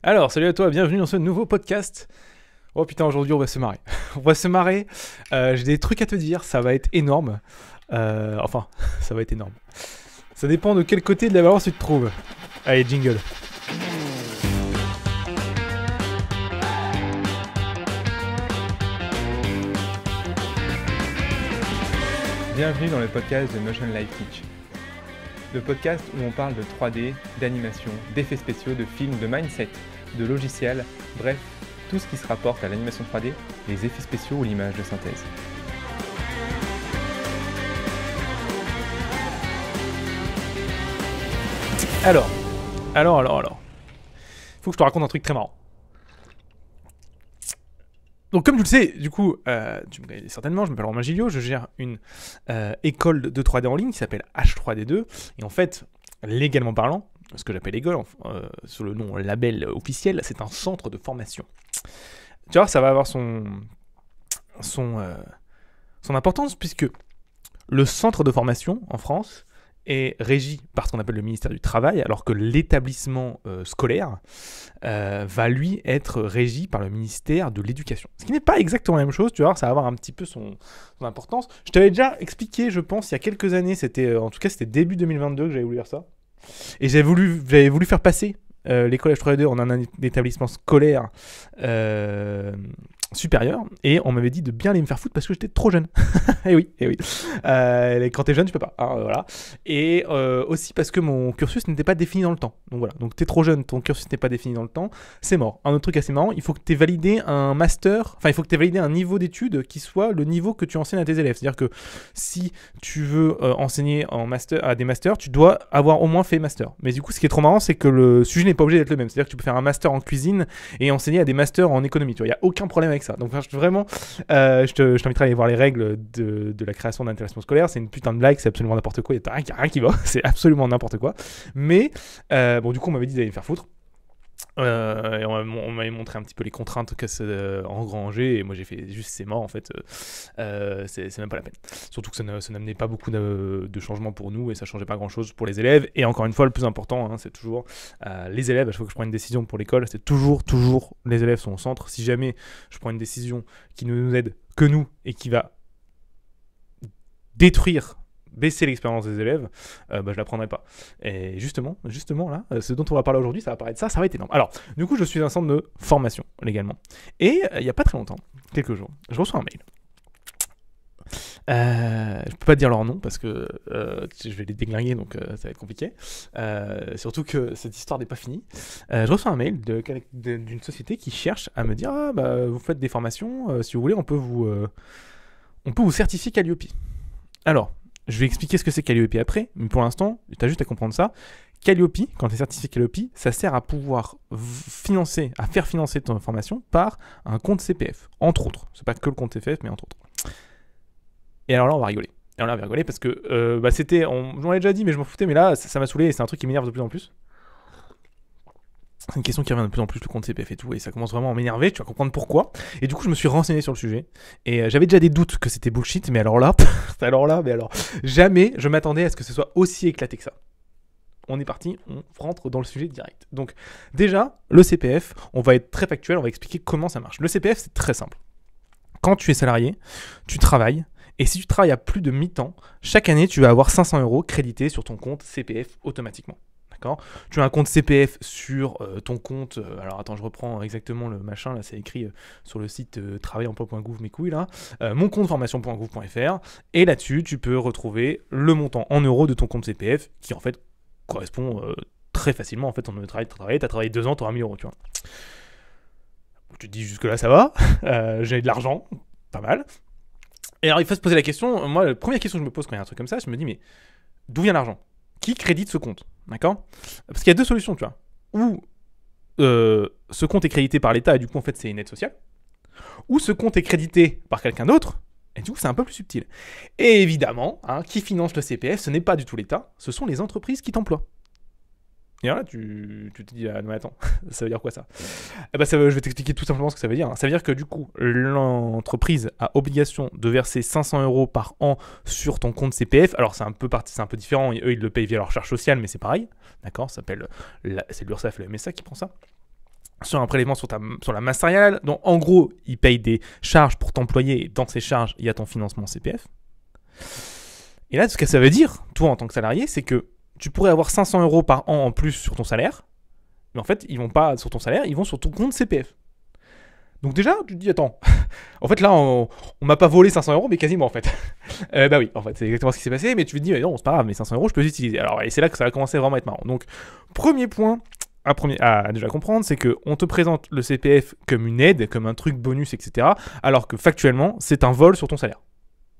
Alors, salut à toi, bienvenue dans ce nouveau podcast. Oh putain, aujourd'hui on va se marrer. On va se marrer, j'ai des trucs à te dire, ça va être énorme. Enfin, ça va être énorme. Ça dépend de quel côté de la balance tu te trouves. Allez, jingle. Bienvenue dans le podcast de Notion Life Teach. Le podcast où on parle de 3D, d'animation, d'effets spéciaux, de films, de mindset, de logiciels, bref, tout ce qui se rapporte à l'animation 3D, les effets spéciaux ou l'image de synthèse. Alors. Faut que je te raconte un truc très marrant. Donc comme tu le sais, du coup, tu me connais certainement, je m'appelle Romain Gilliot, je gère une école de 3D en ligne qui s'appelle H3D2. Et en fait, légalement parlant, ce que j'appelle école, sur le nom label officiel, c'est un centre de formation. Tu vois, ça va avoir son importance puisque le centre de formation en France est régi par ce qu'on appelle le ministère du Travail, alors que l'établissement scolaire va lui être régi par le ministère de l'Éducation. Ce qui n'est pas exactement la même chose, tu vois, ça va avoir un petit peu son importance. Je t'avais déjà expliqué, je pense, il y a quelques années, c'était début 2022 que j'avais voulu faire ça. Et j'avais voulu faire passer l'école H3D2 en un établissement scolaire supérieur, et on m'avait dit de bien aller me faire foutre parce que j'étais trop jeune. et oui. Quand t'es jeune, tu peux pas. Hein, voilà. Et aussi parce que mon cursus n'était pas défini dans le temps. Donc voilà. Donc t'es trop jeune, ton cursus n'est pas défini dans le temps, c'est mort. Un autre truc assez marrant, il faut que t'aies validé un master, enfin il faut que t'aies validé un niveau d'études qui soit le niveau que tu enseignes à tes élèves. C'est-à-dire que si tu veux enseigner en master, à des masters, tu dois avoir au moins fait master. Mais du coup, ce qui est trop marrant, c'est que le sujet n'est pas obligé d'être le même. C'est-à-dire que tu peux faire un master en cuisine et enseigner à des masters en économie. Tu vois, il y a aucun problème avec ça. Donc vraiment, je t'inviterai à aller voir les règles de la création d'un établissement scolaire. C'est une putain de blague, c'est absolument n'importe quoi. Il n'y a rien qui va, c'est absolument n'importe quoi. Mais bon, du coup, on m'avait dit d'aller me faire foutre. Et on m'avait montré un petit peu les contraintes que ça engrangeait, et moi j'ai fait juste c'est mort en fait, c'est même pas la peine. Surtout que ça n'amenait pas beaucoup de changements pour nous et ça changeait pas grand chose pour les élèves. Et encore une fois, le plus important, c'est toujours les élèves. À chaque fois que je prends une décision pour l'école, c'est toujours les élèves sont au centre. Si jamais je prends une décision qui ne nous aide que nous et qui va baisser l'expérience des élèves, je la prendrai pas. Et justement là, ce dont on va parler aujourd'hui, ça va paraître ça va être énorme. Alors, du coup, je suis un centre de formation légalement. Et il y a pas très longtemps, quelques jours, je reçois un mail. Je peux pas te dire leur nom parce que je vais les déglinguer, donc ça va être compliqué. Surtout que cette histoire n'est pas finie. Je reçois un mail d'une société qui cherche à me dire vous faites des formations, si vous voulez, on peut vous certifier Calliope. Alors, je vais expliquer ce que c'est Calliope après, mais pour l'instant, tu as juste à comprendre ça. Calliope, quand tu es certifié Calliope, ça sert à pouvoir faire financer ton formation par un compte CPF, entre autres. C'est pas que le compte CPF, mais entre autres. Et alors là, on va rigoler. Parce que on l'avait déjà dit, mais je m'en foutais, mais là, ça m'a saoulé et c'est un truc qui m'énerve de plus en plus. C'est une question qui revient de plus en plus, le compte CPF et tout, et ça commence vraiment à m'énerver, tu vas comprendre pourquoi. Et du coup, je me suis renseigné sur le sujet, et j'avais déjà des doutes que c'était bullshit, mais alors jamais je m'attendais à ce que ce soit aussi éclaté que ça. On est parti, on rentre dans le sujet direct. Donc, déjà, le CPF, on va être très factuel, on va expliquer comment ça marche. Le CPF, c'est très simple. Quand tu es salarié, tu travailles, et si tu travailles à plus de mi-temps, chaque année, tu vas avoir 500 € crédités sur ton compte CPF automatiquement. D'accord ? Tu as un compte CPF sur ton compte. Alors attends, je reprends exactement le machin. Là, c'est écrit sur le site travailemploi.gouv, mes couilles là. Mon compte formation.gouv.fr. Et là-dessus, tu peux retrouver le montant en euros de ton compte CPF qui en fait correspond très facilement. En fait, on travaille, t'as travaillé 2 ans, tu auras 1000 €. Tu vois. Tu te dis jusque-là, ça va. J'ai de l'argent, pas mal. Et alors, il faut se poser la question. Moi, la première question que je me pose quand il y a un truc comme ça, je me dis mais d'où vient l'argent ? Qui crédite ce compte ? D'accord ? Parce qu'il y a deux solutions, tu vois. Ou ce compte est crédité par l'État et du coup, en fait, c'est une aide sociale. Ou ce compte est crédité par quelqu'un d'autre et du coup, c'est un peu plus subtil. Et évidemment, qui finance le CPF, ce n'est pas du tout l'État, ce sont les entreprises qui t'emploient. Et là, tu te dis, non mais attends, ça veut dire quoi ça ? Je vais t'expliquer tout simplement ce que ça veut dire. Ça veut dire que du coup, l'entreprise a obligation de verser 500 € par an sur ton compte CPF. Alors c'est un peu différent, eux ils le payent via leur charge sociale, mais c'est pareil. D'accord ? C'est l'URSSAF et le MSA qui prend ça. sur un prélèvement sur la masse salariale. Donc, en gros, ils payent des charges pour t'employer et dans ces charges, il y a ton financement CPF. Et là, ce que ça veut dire, toi, en tant que salarié, c'est que tu pourrais avoir 500 € par an en plus sur ton salaire, mais en fait, ils vont pas sur ton salaire, ils vont sur ton compte CPF. Donc déjà, tu te dis, attends, en fait là, on m'a pas volé 500 €, mais quasiment en fait. Bah oui, en fait, c'est exactement ce qui s'est passé, mais tu te dis, mais non, c'est pas grave, mais 500 €, je peux les utiliser. Alors, et c'est là que ça va commencer vraiment à être marrant. Donc, premier point à déjà comprendre, c'est qu'on te présente le CPF comme une aide, comme un truc bonus, etc., alors que factuellement, c'est un vol sur ton salaire.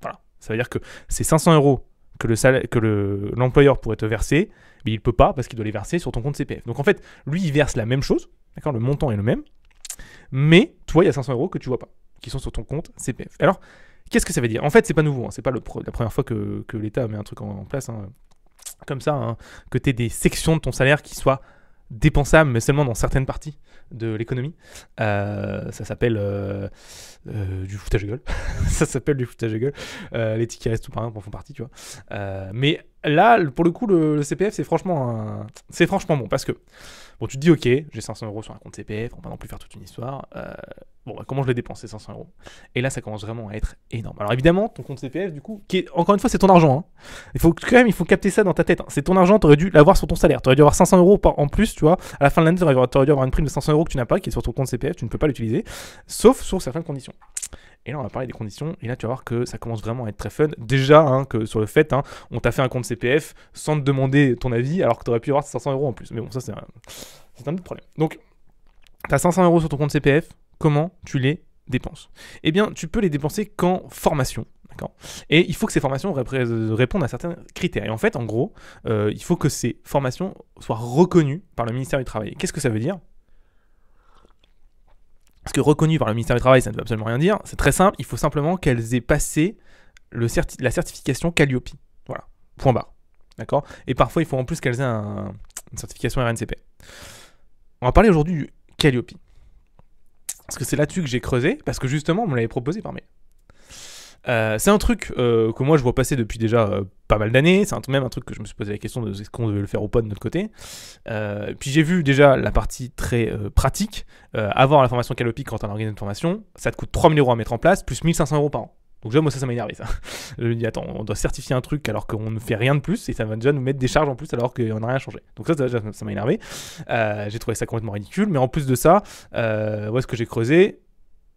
Voilà. Ça veut dire que c'est 500 € que l'employeur pourrait te verser, mais il peut pas parce qu'il doit les verser sur ton compte CPF. Donc en fait, lui, il verse la même chose, d'accord, le montant est le même, mais toi, il y a 500 € que tu vois pas, qui sont sur ton compte CPF. Alors, qu'est-ce que ça veut dire? En fait, c'est pas nouveau, hein, c'est pas la première fois que l'État met un truc en place, hein, comme ça, hein, que tu aies des sections de ton salaire qui soient dépensables, mais seulement dans certaines parties de l'économie. Ça s'appelle du foutage de gueule. Ça s'appelle du foutage de gueule. Les tickets restent tout par exemple en font partie, tu vois. Mais là, pour le coup, le CPF, c'est franchement bon parce que bon, tu te dis, ok, j'ai 500 € sur un compte CPF, on va pas non plus faire toute une histoire. Bon, bah, comment je les dépense ces 500 €? Et là, ça commence vraiment à être énorme. Alors évidemment, ton compte CPF, du coup, qui est, encore une fois, c'est ton argent. Hein. Il faut capter ça dans ta tête. Hein. C'est ton argent, tu aurais dû l'avoir sur ton salaire. Tu aurais dû avoir 500 € en plus, tu vois. À la fin de l'année, tu aurais dû avoir une prime de 500 € que tu n'as pas, qui est sur ton compte CPF, tu ne peux pas l'utiliser, sauf sur certaines conditions. Et là, on va parler des conditions, et là, tu vas voir que ça commence vraiment à être très fun. Déjà, hein, que sur le fait, hein, on t'a fait un compte CPF sans te demander ton avis, alors que tu aurais pu avoir 500 € en plus. Mais bon, ça, c'est un autre problème. Donc, tu as 500 € sur ton compte CPF, comment tu les dépenses? Eh bien, tu peux les dépenser qu'en formation. D'accord. Et il faut que ces formations répondent à certains critères. Et en fait, en gros, il faut que ces formations soient reconnues par le ministère du Travail. Qu'est-ce que ça veut dire? Parce que reconnues par le ministère du Travail, ça ne veut absolument rien dire. C'est très simple, il faut simplement qu'elles aient passé la certification Calliope. Voilà, point barre. D'accord. Et parfois, il faut en plus qu'elles aient une certification RNCP. On va parler aujourd'hui du Calliope. Parce que c'est là-dessus que j'ai creusé, parce que justement, on me l'avait proposé par mail. C'est un truc que moi je vois passer depuis déjà pas mal d'années. C'est même un truc que je me suis posé la question de est-ce qu'on devait le faire ou pas de notre côté. Puis j'ai vu déjà la partie très pratique. Avoir la formation Calliope quand on organise une formation, ça te coûte 3 000 € à mettre en place, plus 1 500 € par an. Donc déjà, moi ça m'a énervé ça. Je me dis, attends, on doit certifier un truc alors qu'on ne fait rien de plus et ça va déjà nous mettre des charges en plus alors qu'on n'a rien changé. Donc ça m'a énervé. J'ai trouvé ça complètement ridicule. Mais en plus de ça, où est-ce que j'ai creusé?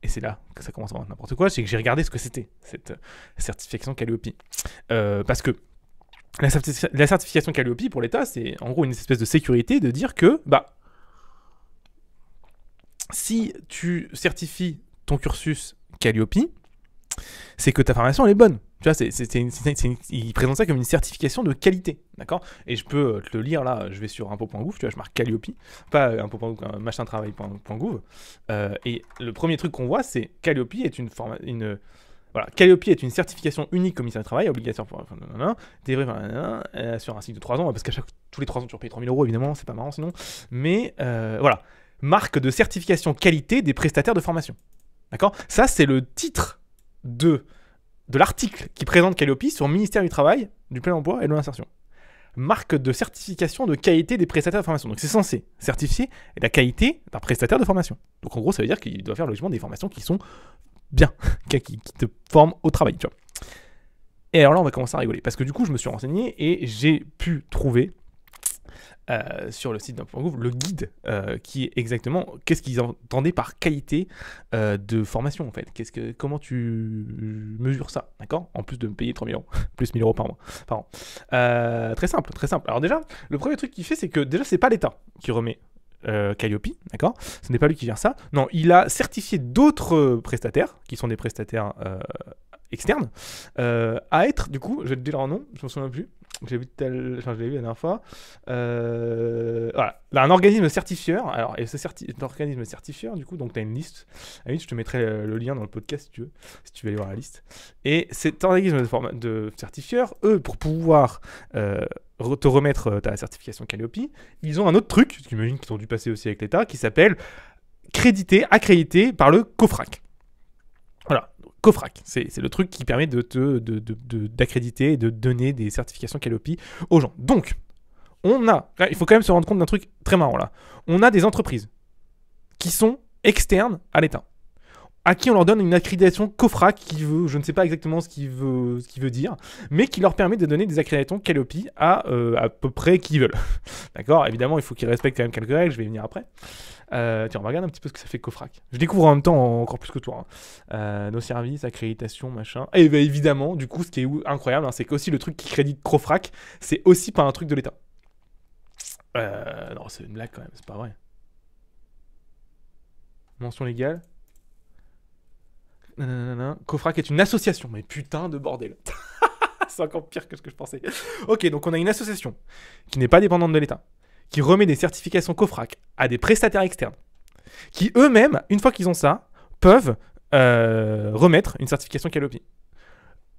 Et c'est là que ça commence à avoir n'importe quoi, c'est que j'ai regardé ce que c'était, cette certification Calliope. Parce que la certification Calliope pour l'État, c'est en gros une espèce de sécurité de dire que si tu certifies ton cursus Calliope, c'est que ta formation elle est bonne. Tu vois, il présente ça comme une certification de qualité, d'accord? Et je peux te le lire là, je vais sur impôt.gouv, tu vois, je marque Calliope, pas impôt.gouv, machintravail.gouv. Et le premier truc qu'on voit, c'est Calliope est Calliope est une certification unique au ministère du Travail, obligatoire pour délivrée sur un cycle de 3 ans, parce qu'à tous les 3 ans tu repayes 3 000 € évidemment, c'est pas marrant sinon. Mais voilà, marque de certification qualité des prestataires de formation. D'accord? Ça, c'est le titre de l'article qui présente Calliope sur le ministère du Travail, du plein emploi et de l'insertion. Marque de certification de qualité des prestataires de formation. Donc c'est censé certifier la qualité d'un prestataire de formation. Donc en gros, ça veut dire qu'il doit faire logiquement des formations qui sont bien, qui te forment au travail. Tu vois. Et alors là, on va commencer à rigoler. Parce que du coup, je me suis renseigné et j'ai pu trouver sur le site d'impôt.gouv le guide qui est exactement qu'est-ce qu'ils entendaient par qualité de formation en fait. Comment tu mesures ça, d'accord? En plus de me payer 3 000 €, plus 1 000 € par an. Très simple. Alors déjà, le premier truc qu'il fait, c'est que déjà c'est pas l'État qui remet Calliope, d'accord? Ce n'est pas lui qui gère ça. Non, il a certifié d'autres prestataires qui sont des prestataires externes à être, du coup, je vais te dire leur nom, je me souviens plus. Je l'ai vu la dernière fois. Voilà. Là, un organisme certifieur. Alors, et cet organisme certifieur, du coup, donc tu as une liste. À la limite, je te mettrai le lien dans le podcast si tu veux aller voir la liste. Et cet organisme de certifieur, eux, pour pouvoir te remettre ta certification Calliope, ils ont un autre truc, j'imagine qu'ils ont dû passer aussi avec l'État, qui s'appelle accrédité par le COFRAC. Voilà. COFRAC, c'est le truc qui permet d'accréditer et de donner des certifications Calliope aux gens. Donc, il faut quand même se rendre compte d'un truc très marrant là. On a des entreprises qui sont externes à l'État, à qui on leur donne une accréditation COFRAC qui veut, je ne sais pas exactement ce qu'il veut dire, mais qui leur permet de donner des accréditations Calliope à peu près qui veulent. D'accord. Évidemment, il faut qu'ils respectent quand même quelques règles, je vais y venir après. Tiens, on va regarder un petit peu ce que ça fait COFRAC. Je découvre en même temps encore plus que toi. Nos services, accréditation, machin. Et bah, évidemment, du coup, ce qui est incroyable, c'est qu'aussi le truc qui crédite COFRAC, c'est aussi pas un truc de l'État. Non, c'est une blague quand même, c'est pas vrai. Mention légale. COFRAC est une association, mais putain de bordel. C'est encore pire que ce que je pensais. Ok, donc on a une association qui n'est pas dépendante de l'État, qui remet des certifications COFRAC à des prestataires externes, qui eux-mêmes, une fois qu'ils ont ça, peuvent remettre une certification Calliope.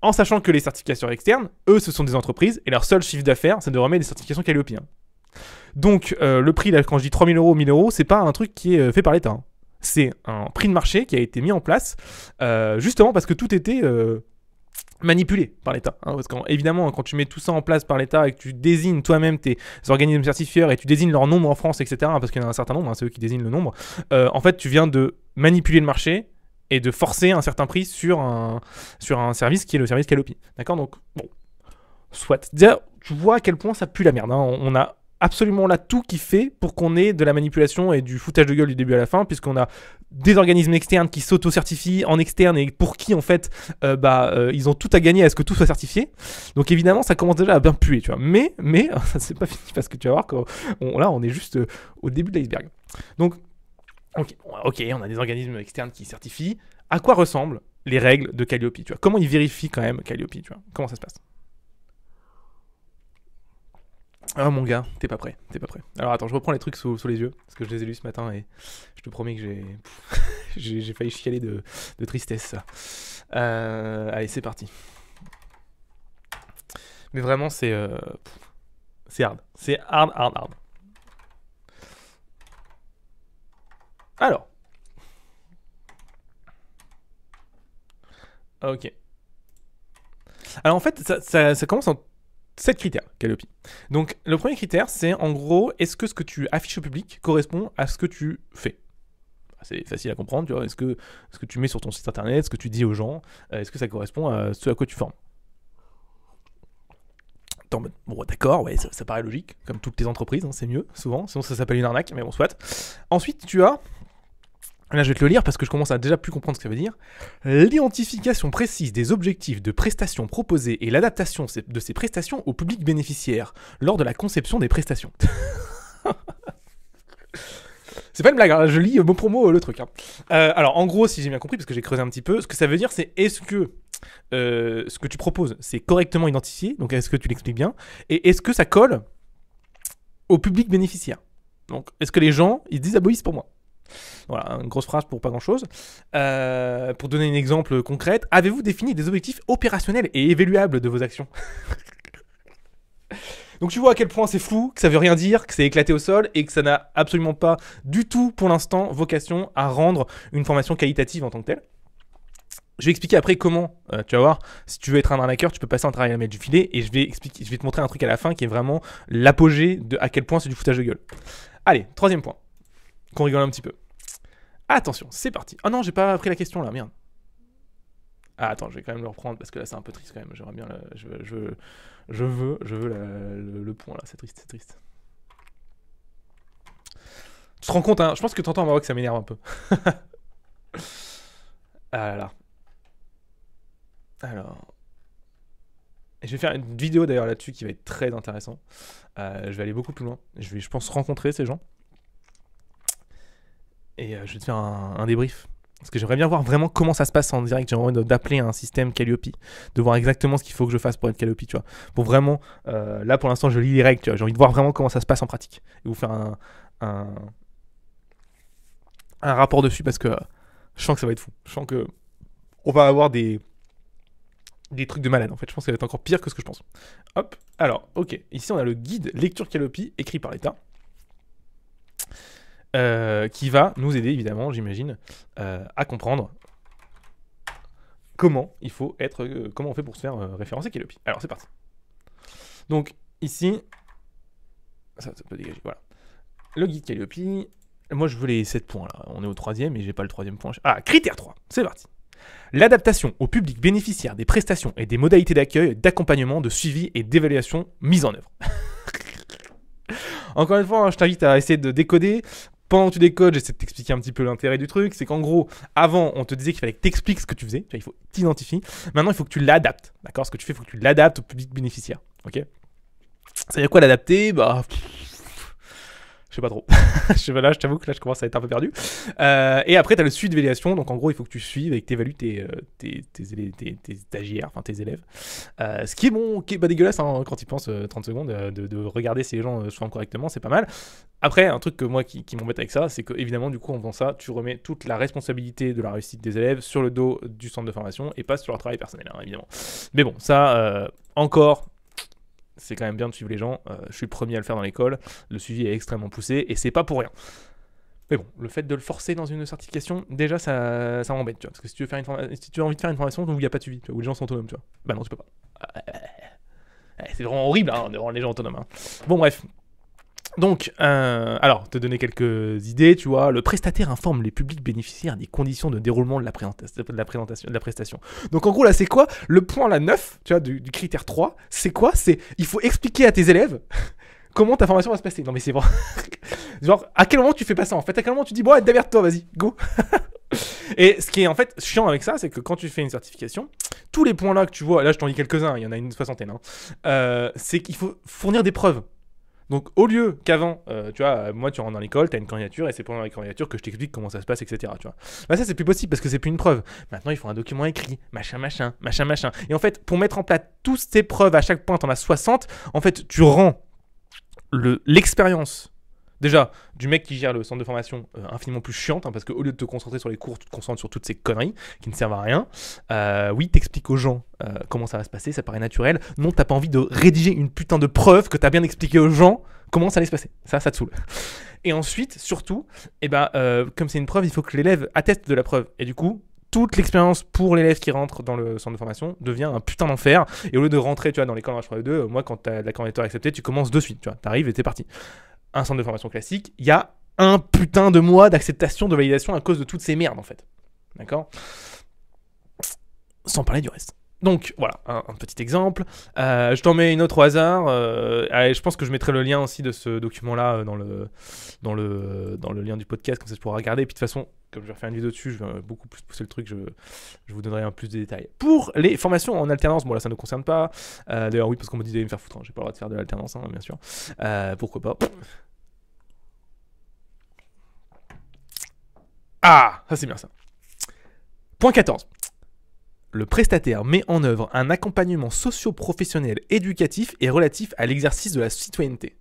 En sachant que les certifications externes, eux, ce sont des entreprises, et leur seul chiffre d'affaires, c'est de remettre des certifications Calliope. Donc, le prix, là, quand je dis 3 000 euros, 1 000 euros, c'est pas un truc qui est fait par l'État. C'est un prix de marché qui a été mis en place justement parce que tout était manipulé par l'État. Parce qu'évidemment, quand tu mets tout ça en place par l'État et que tu désignes toi-même tes organismes certifieurs et tu désignes leur nombre en France, etc., parce qu'il y en a un certain nombre, c'est eux qui désignent le nombre, en fait, tu viens de manipuler le marché et de forcer un certain prix sur un service qui est le service Calliope. D'accord. Donc, bon, soit. Déjà, tu vois à quel point ça pue la merde. On a absolument là tout qui fait pour qu'on ait de la manipulation et du foutage de gueule du début à la fin, puisqu'on a des organismes externes qui s'auto-certifient en externe et pour qui en fait ils ont tout à gagner à ce que tout soit certifié. Donc évidemment ça commence déjà à bien puer, tu vois. Mais ça c'est pas fini parce que tu vas voir là on est juste au début de l'iceberg. Donc ok, on a des organismes externes qui certifient. À quoi ressemblent les règles de Calliope, tu vois? Comment ils vérifient quand même Calliope, tu vois? Comment ça se passe? Ah mon gars, t'es pas prêt. Alors attends, je reprends les trucs sous les yeux, parce que je les ai lus ce matin et je te promets que j'ai failli chialer de tristesse. Allez, c'est parti. Mais vraiment, c'est hard. C'est hard. Alors. Ok. Alors en fait, ça commence en 7 critères, Calliope. Donc, le premier critère, c'est en gros, est-ce que ce que tu affiches au public correspond à ce que tu fais? C'est facile à comprendre, tu vois. Est-ce que ce que tu mets sur ton site internet, ce que tu dis aux gens, est-ce que ça correspond à ce à quoi tu formes? Bon, d'accord, ouais, ça paraît logique, comme toutes les entreprises, c'est mieux, souvent, sinon ça s'appelle une arnaque, mais bon, soit. Ensuite, tu as. Là, je vais te le lire parce que je commence à déjà plus comprendre ce que ça veut dire. L'identification précise des objectifs de prestations proposées et l'adaptation de ces prestations au public bénéficiaire lors de la conception des prestations. C'est pas une blague, je lis mot pour mot le truc. Alors, en gros, si j'ai bien compris, parce que j'ai creusé un petit peu, ce que ça veut dire, c'est est-ce que ce que tu proposes, c'est correctement identifié, donc est-ce que tu l'expliques bien, et est-ce que ça colle au public bénéficiaire? Donc, est-ce que les gens, ils se disent « Ah bah oui, c'est pour moi ». Voilà, une grosse phrase pour pas grand chose. Pour donner un exemple concret, avez-vous défini des objectifs opérationnels et évaluables de vos actions? Donc tu vois à quel point c'est flou, que ça veut rien dire, que c'est éclaté au sol et que ça n'a absolument pas du tout pour l'instant vocation à rendre une formation qualitative en tant que telle. Je vais expliquer après comment, tu vas voir, si tu veux être un arnaqueur, tu peux passer un travail à mettre du filet et je vais te montrer un truc à la fin qui est vraiment l'apogée de à quel point c'est du foutage de gueule. Allez, troisième point, qu'on rigole un petit peu. Attention, c'est parti. Oh non, j'ai pas pris la question là, merde. Ah attends, je vais quand même le reprendre parce que là c'est un peu triste quand même. J'aimerais bien, je veux le point là, c'est triste. Tu te rends compte, hein, je pense que t'entends en Maroc, ça m'énerve un peu. Ah là là. Alors, et je vais faire une vidéo d'ailleurs là-dessus qui va être très intéressant. Je vais aller beaucoup plus loin. Je vais, je pense, rencontrer ces gens. Et je vais te faire un débrief. Parce que j'aimerais bien voir vraiment comment ça se passe en direct. J'aimerais envie d'appeler un système Calliope, de voir exactement ce qu'il faut que je fasse pour être Calliope, tu vois. Pour vraiment, là pour l'instant je lis les règles, tu vois. J'ai envie de voir vraiment comment ça se passe en pratique. Et vous faire un rapport dessus parce que je sens que ça va être fou. Je sens que on va avoir des trucs de malade en fait. Je pense que ça va être encore pire que ce que je pense. Hop, alors, ok. Ici on a le guide lecture Calliope écrit par l'État. Qui va nous aider évidemment, j'imagine, à comprendre comment il faut être, comment on fait pour se faire référencer Calliope. Alors c'est parti. Donc ici, ça peut dégager, voilà. Le guide Calliope, Moi, je veux les 7 points, là. On est au 3e et j'ai pas le 3e point. Ah, critère 3, c'est parti. L'adaptation au public bénéficiaire des prestations et des modalités d'accueil, d'accompagnement, de suivi et d'évaluation mises en œuvre. Encore une fois, je t'invite à essayer de décoder. Pendant que tu décodes, j'essaie de t'expliquer un petit peu l'intérêt du truc. C'est qu'en gros, avant, on te disait qu'il fallait que tu expliques ce que tu faisais. Il faut t'identifier. Maintenant, il faut que tu l'adaptes. D'accord ? Ce que tu fais, il faut que tu l'adaptes au public bénéficiaire. Ok ? Ça veut dire quoi l'adapter ? Bah, je sais pas trop. Là, je t'avoue que là, je commence à être un peu perdu. Et après, tu as le suivi d'évaluation. Donc, en gros, il faut que tu suives et que tu évalues tes stagiaires, enfin tes élèves. Ce qui est pas dégueulasse hein, quand tu penses 30 secondes de regarder si les gens se forment correctement, c'est pas mal. Après, un truc que moi qui m'embête avec ça, c'est que évidemment, du coup, en faisant ça, tu remets toute la responsabilité de la réussite des élèves sur le dos du centre de formation et pas sur leur travail personnel, hein, évidemment. Mais bon, ça, encore. C'est quand même bien de suivre les gens. Je suis le premier à le faire dans l'école. Le suivi est extrêmement poussé et c'est pas pour rien. Mais bon, le fait de le forcer dans une certification, déjà ça m'embête, tu vois. Parce que si tu as envie de faire une formation où il n'y a pas de suivi, tu vois, où les gens sont autonomes, tu vois. Bah non, tu peux pas. C'est vraiment horrible hein, de rendre les gens autonomes. Hein. Bon, bref. Donc, alors, te donner quelques idées, tu vois. Le prestataire informe les publics bénéficiaires des conditions de déroulement de la prestation. Donc, en gros, là, c'est quoi ? Le point, là, 9, tu vois, du critère 3, c'est quoi ? C'est, il faut expliquer à tes élèves comment ta formation va se passer. Non, mais c'est vrai. Genre, à quel moment tu fais pas ça, en fait ? À quel moment tu dis, bon, démerde-toi, vas-y, go. Et ce qui est, en fait, chiant avec ça, c'est que quand tu fais une certification, tous les points là que tu vois, là, je t'en lis quelques-uns, il y en a une soixantaine, hein, c'est qu'il faut fournir des preuves. Donc, au lieu qu'avant, tu vois, moi, tu rentres dans l'école, tu as une candidature et c'est pendant la candidature que je t'explique comment ça se passe, etc. Tu vois. Bah, ça, c'est plus possible parce que c'est plus une preuve. Maintenant, il faut un document écrit, machin. Et en fait, pour mettre en place toutes ces preuves, à chaque point, tu en as 60. En fait, tu rends l'expérience, déjà, du mec qui gère le centre de formation infiniment plus chiante, hein, parce qu'au lieu de te concentrer sur les cours, tu te concentres sur toutes ces conneries qui ne servent à rien. Oui, t'expliques aux gens comment ça va se passer, ça paraît naturel. Non, t'as pas envie de rédiger une putain de preuve que t'as bien expliqué aux gens comment ça allait se passer. Ça te saoule. Et ensuite, surtout, comme c'est une preuve, il faut que l'élève atteste de la preuve. Et du coup, toute l'expérience pour l'élève qui rentre dans le centre de formation devient un putain d'enfer. Et au lieu de rentrer, tu vois, dans l'école en H3E2, moi, quand t'as la candidature acceptée, tu commences de suite. Tu vois, t'arrives et t'es parti. Un centre de formation classique, il y a un putain de mois d'acceptation, de validation à cause de toutes ces merdes, en fait. D'accord ? Sans parler du reste. Donc, voilà, un petit exemple. Je t'en mets une autre au hasard. Je pense que je mettrai le lien aussi de ce document-là dans le lien du podcast, comme ça je pourrai regarder. Et puis de toute façon, comme je vais refaire une vidéo dessus, je vais beaucoup plus pousser le truc, je vous donnerai un plus de détails. Pour les formations en alternance, bon là ça ne nous concerne pas. D'ailleurs oui, parce qu'on me dit d'aller me faire foutre, hein. J'ai pas le droit de faire de l'alternance, hein, bien sûr. Pourquoi pas. Ah, ça c'est bien ça. Point 14. Le prestataire met en œuvre un accompagnement socio-professionnel éducatif et relatif à l'exercice de la citoyenneté.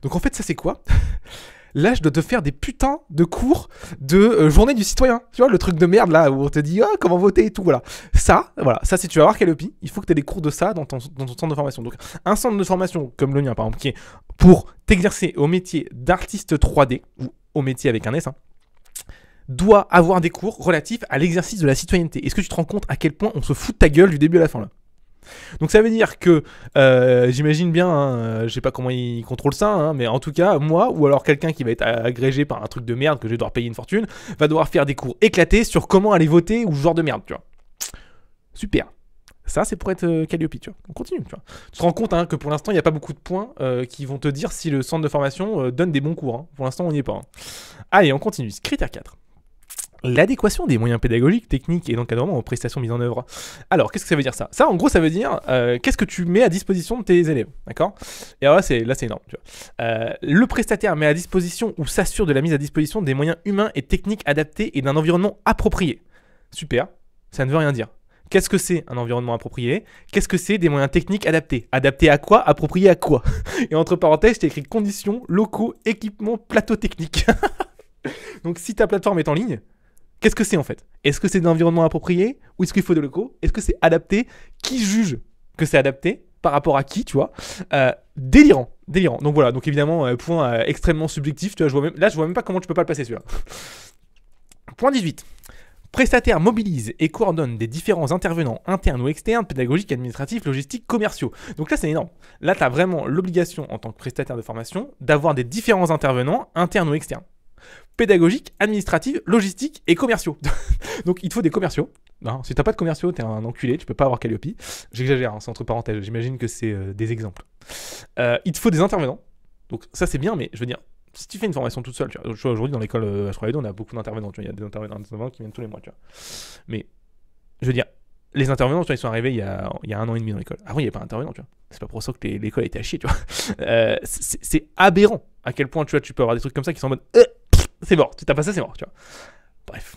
Donc en fait, ça c'est quoi ? Là, je dois te faire des putains de cours de journée du citoyen. Tu vois, le truc de merde là où on te dit comment voter et tout. Voilà, ça si tu vas voir Calliope, il faut que tu aies des cours de ça dans ton centre de formation. Donc un centre de formation comme le mien par exemple, qui est pour t'exercer au métier d'artiste 3D, ou au métier avec un S, hein, doit avoir des cours relatifs à l'exercice de la citoyenneté. Est-ce que tu te rends compte à quel point on se fout de ta gueule du début à la fin là ? Donc ça veut dire que, j'imagine bien, hein, je sais pas comment ils contrôlent ça, hein, mais en tout cas, moi, ou alors quelqu'un qui va être agrégé par un truc de merde que je vais devoir payer une fortune, va devoir faire des cours éclatés sur comment aller voter ou ce genre de merde, tu vois. Super. Ça, c'est pour être Calliope, tu vois. On continue, tu vois. Tu te rends compte hein, que pour l'instant, il n'y a pas beaucoup de points qui vont te dire si le centre de formation donne des bons cours. Hein. Pour l'instant, on n'y est pas. Hein. Allez, on continue. Critère 4. L'adéquation des moyens pédagogiques, techniques et d'encadrement aux prestations mises en œuvre. Alors, qu'est-ce que ça veut dire ça ? Ça, en gros, ça veut dire qu'est-ce que tu mets à disposition de tes élèves, d'accord ? Et alors là, c'est énorme, tu vois. Le prestataire met à disposition ou s'assure de la mise à disposition des moyens humains et techniques adaptés et d'un environnement approprié. Super, ça ne veut rien dire. Qu'est-ce que c'est un environnement approprié ? Qu'est-ce que c'est des moyens techniques adaptés ? Adaptés à quoi ? Appropriés à quoi ? Et entre parenthèses, je t'ai écrit conditions, locaux, équipements, plateau technique. Donc, si ta plateforme est en ligne, qu'est-ce que c'est en fait ? Est-ce que c'est de l'environnement approprié ou est-ce qu'il faut de locaux ? Est-ce que c'est adapté ? Qui juge que c'est adapté ? Par rapport à qui, tu vois ? Délirant. Donc voilà, donc évidemment, point extrêmement subjectif. Tu vois, je vois même pas comment tu peux pas le passer celui-là. Point 18. Prestataire mobilise et coordonne des différents intervenants internes ou externes, pédagogiques, administratifs, logistiques, commerciaux. Donc là, c'est énorme. Là, tu as vraiment l'obligation en tant que prestataire de formation d'avoir des différents intervenants internes ou externes. pédagogiques, administratifs, logistiques et commerciaux. Donc il te faut des commerciaux. Non, si t'as pas de commerciaux, t'es un enculé, tu peux pas avoir Calliope. J'exagère, hein, c'est entre parenthèses, j'imagine que c'est des exemples. Il te faut des intervenants. Donc ça c'est bien, mais je veux dire, si tu fais une formation toute seule, tu vois, aujourd'hui dans l'école H3E2, on a beaucoup d'intervenants, tu vois, il y a des intervenants qui viennent tous les mois, tu vois. Mais je veux dire, les intervenants, tu vois, ils sont arrivés il y a 1 an et demi dans l'école. Avant, il n'y avait pas d'intervenants, tu vois. C'est pas pour ça que l'école a été à chier, tu vois. C'est aberrant à quel point, tu vois, tu peux avoir des trucs comme ça qui sont en mode c'est mort, tu t'as pas ça, c'est mort, tu vois. Bref.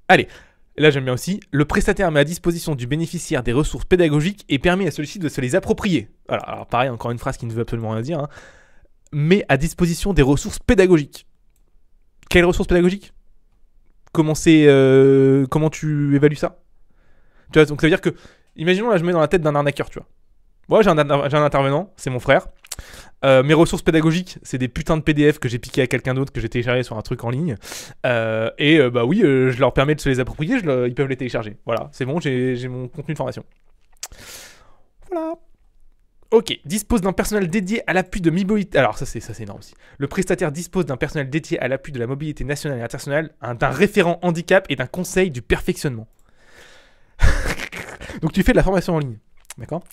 Allez, là j'aime bien aussi, le prestataire met à disposition du bénéficiaire des ressources pédagogiques et permet à celui-ci de se les approprier. Voilà, alors pareil, encore une phrase qui ne veut absolument rien dire, hein. Met à disposition des ressources pédagogiques. Quelles ressources pédagogiques ? Comment tu évalues ça ? Tu vois, donc ça veut dire que, imaginons là je mets dans la tête d'un arnaqueur, tu vois. Moi j'ai un intervenant, c'est mon frère. Mes ressources pédagogiques, c'est des putains de PDF que j'ai piqué à quelqu'un d'autre, que j'ai téléchargé sur un truc en ligne. Bah oui, je leur permets de se les approprier, ils peuvent les télécharger. Voilà, c'est bon, j'ai mon contenu de formation. Voilà. Ok, dispose d'un personnel dédié à l'appui de mobilité. Alors ça c'est énorme aussi. Le prestataire dispose d'un personnel dédié à l'appui de la mobilité nationale et internationale, d'un référent handicap et d'un conseil du perfectionnement. Donc tu fais de la formation en ligne. D'accord ?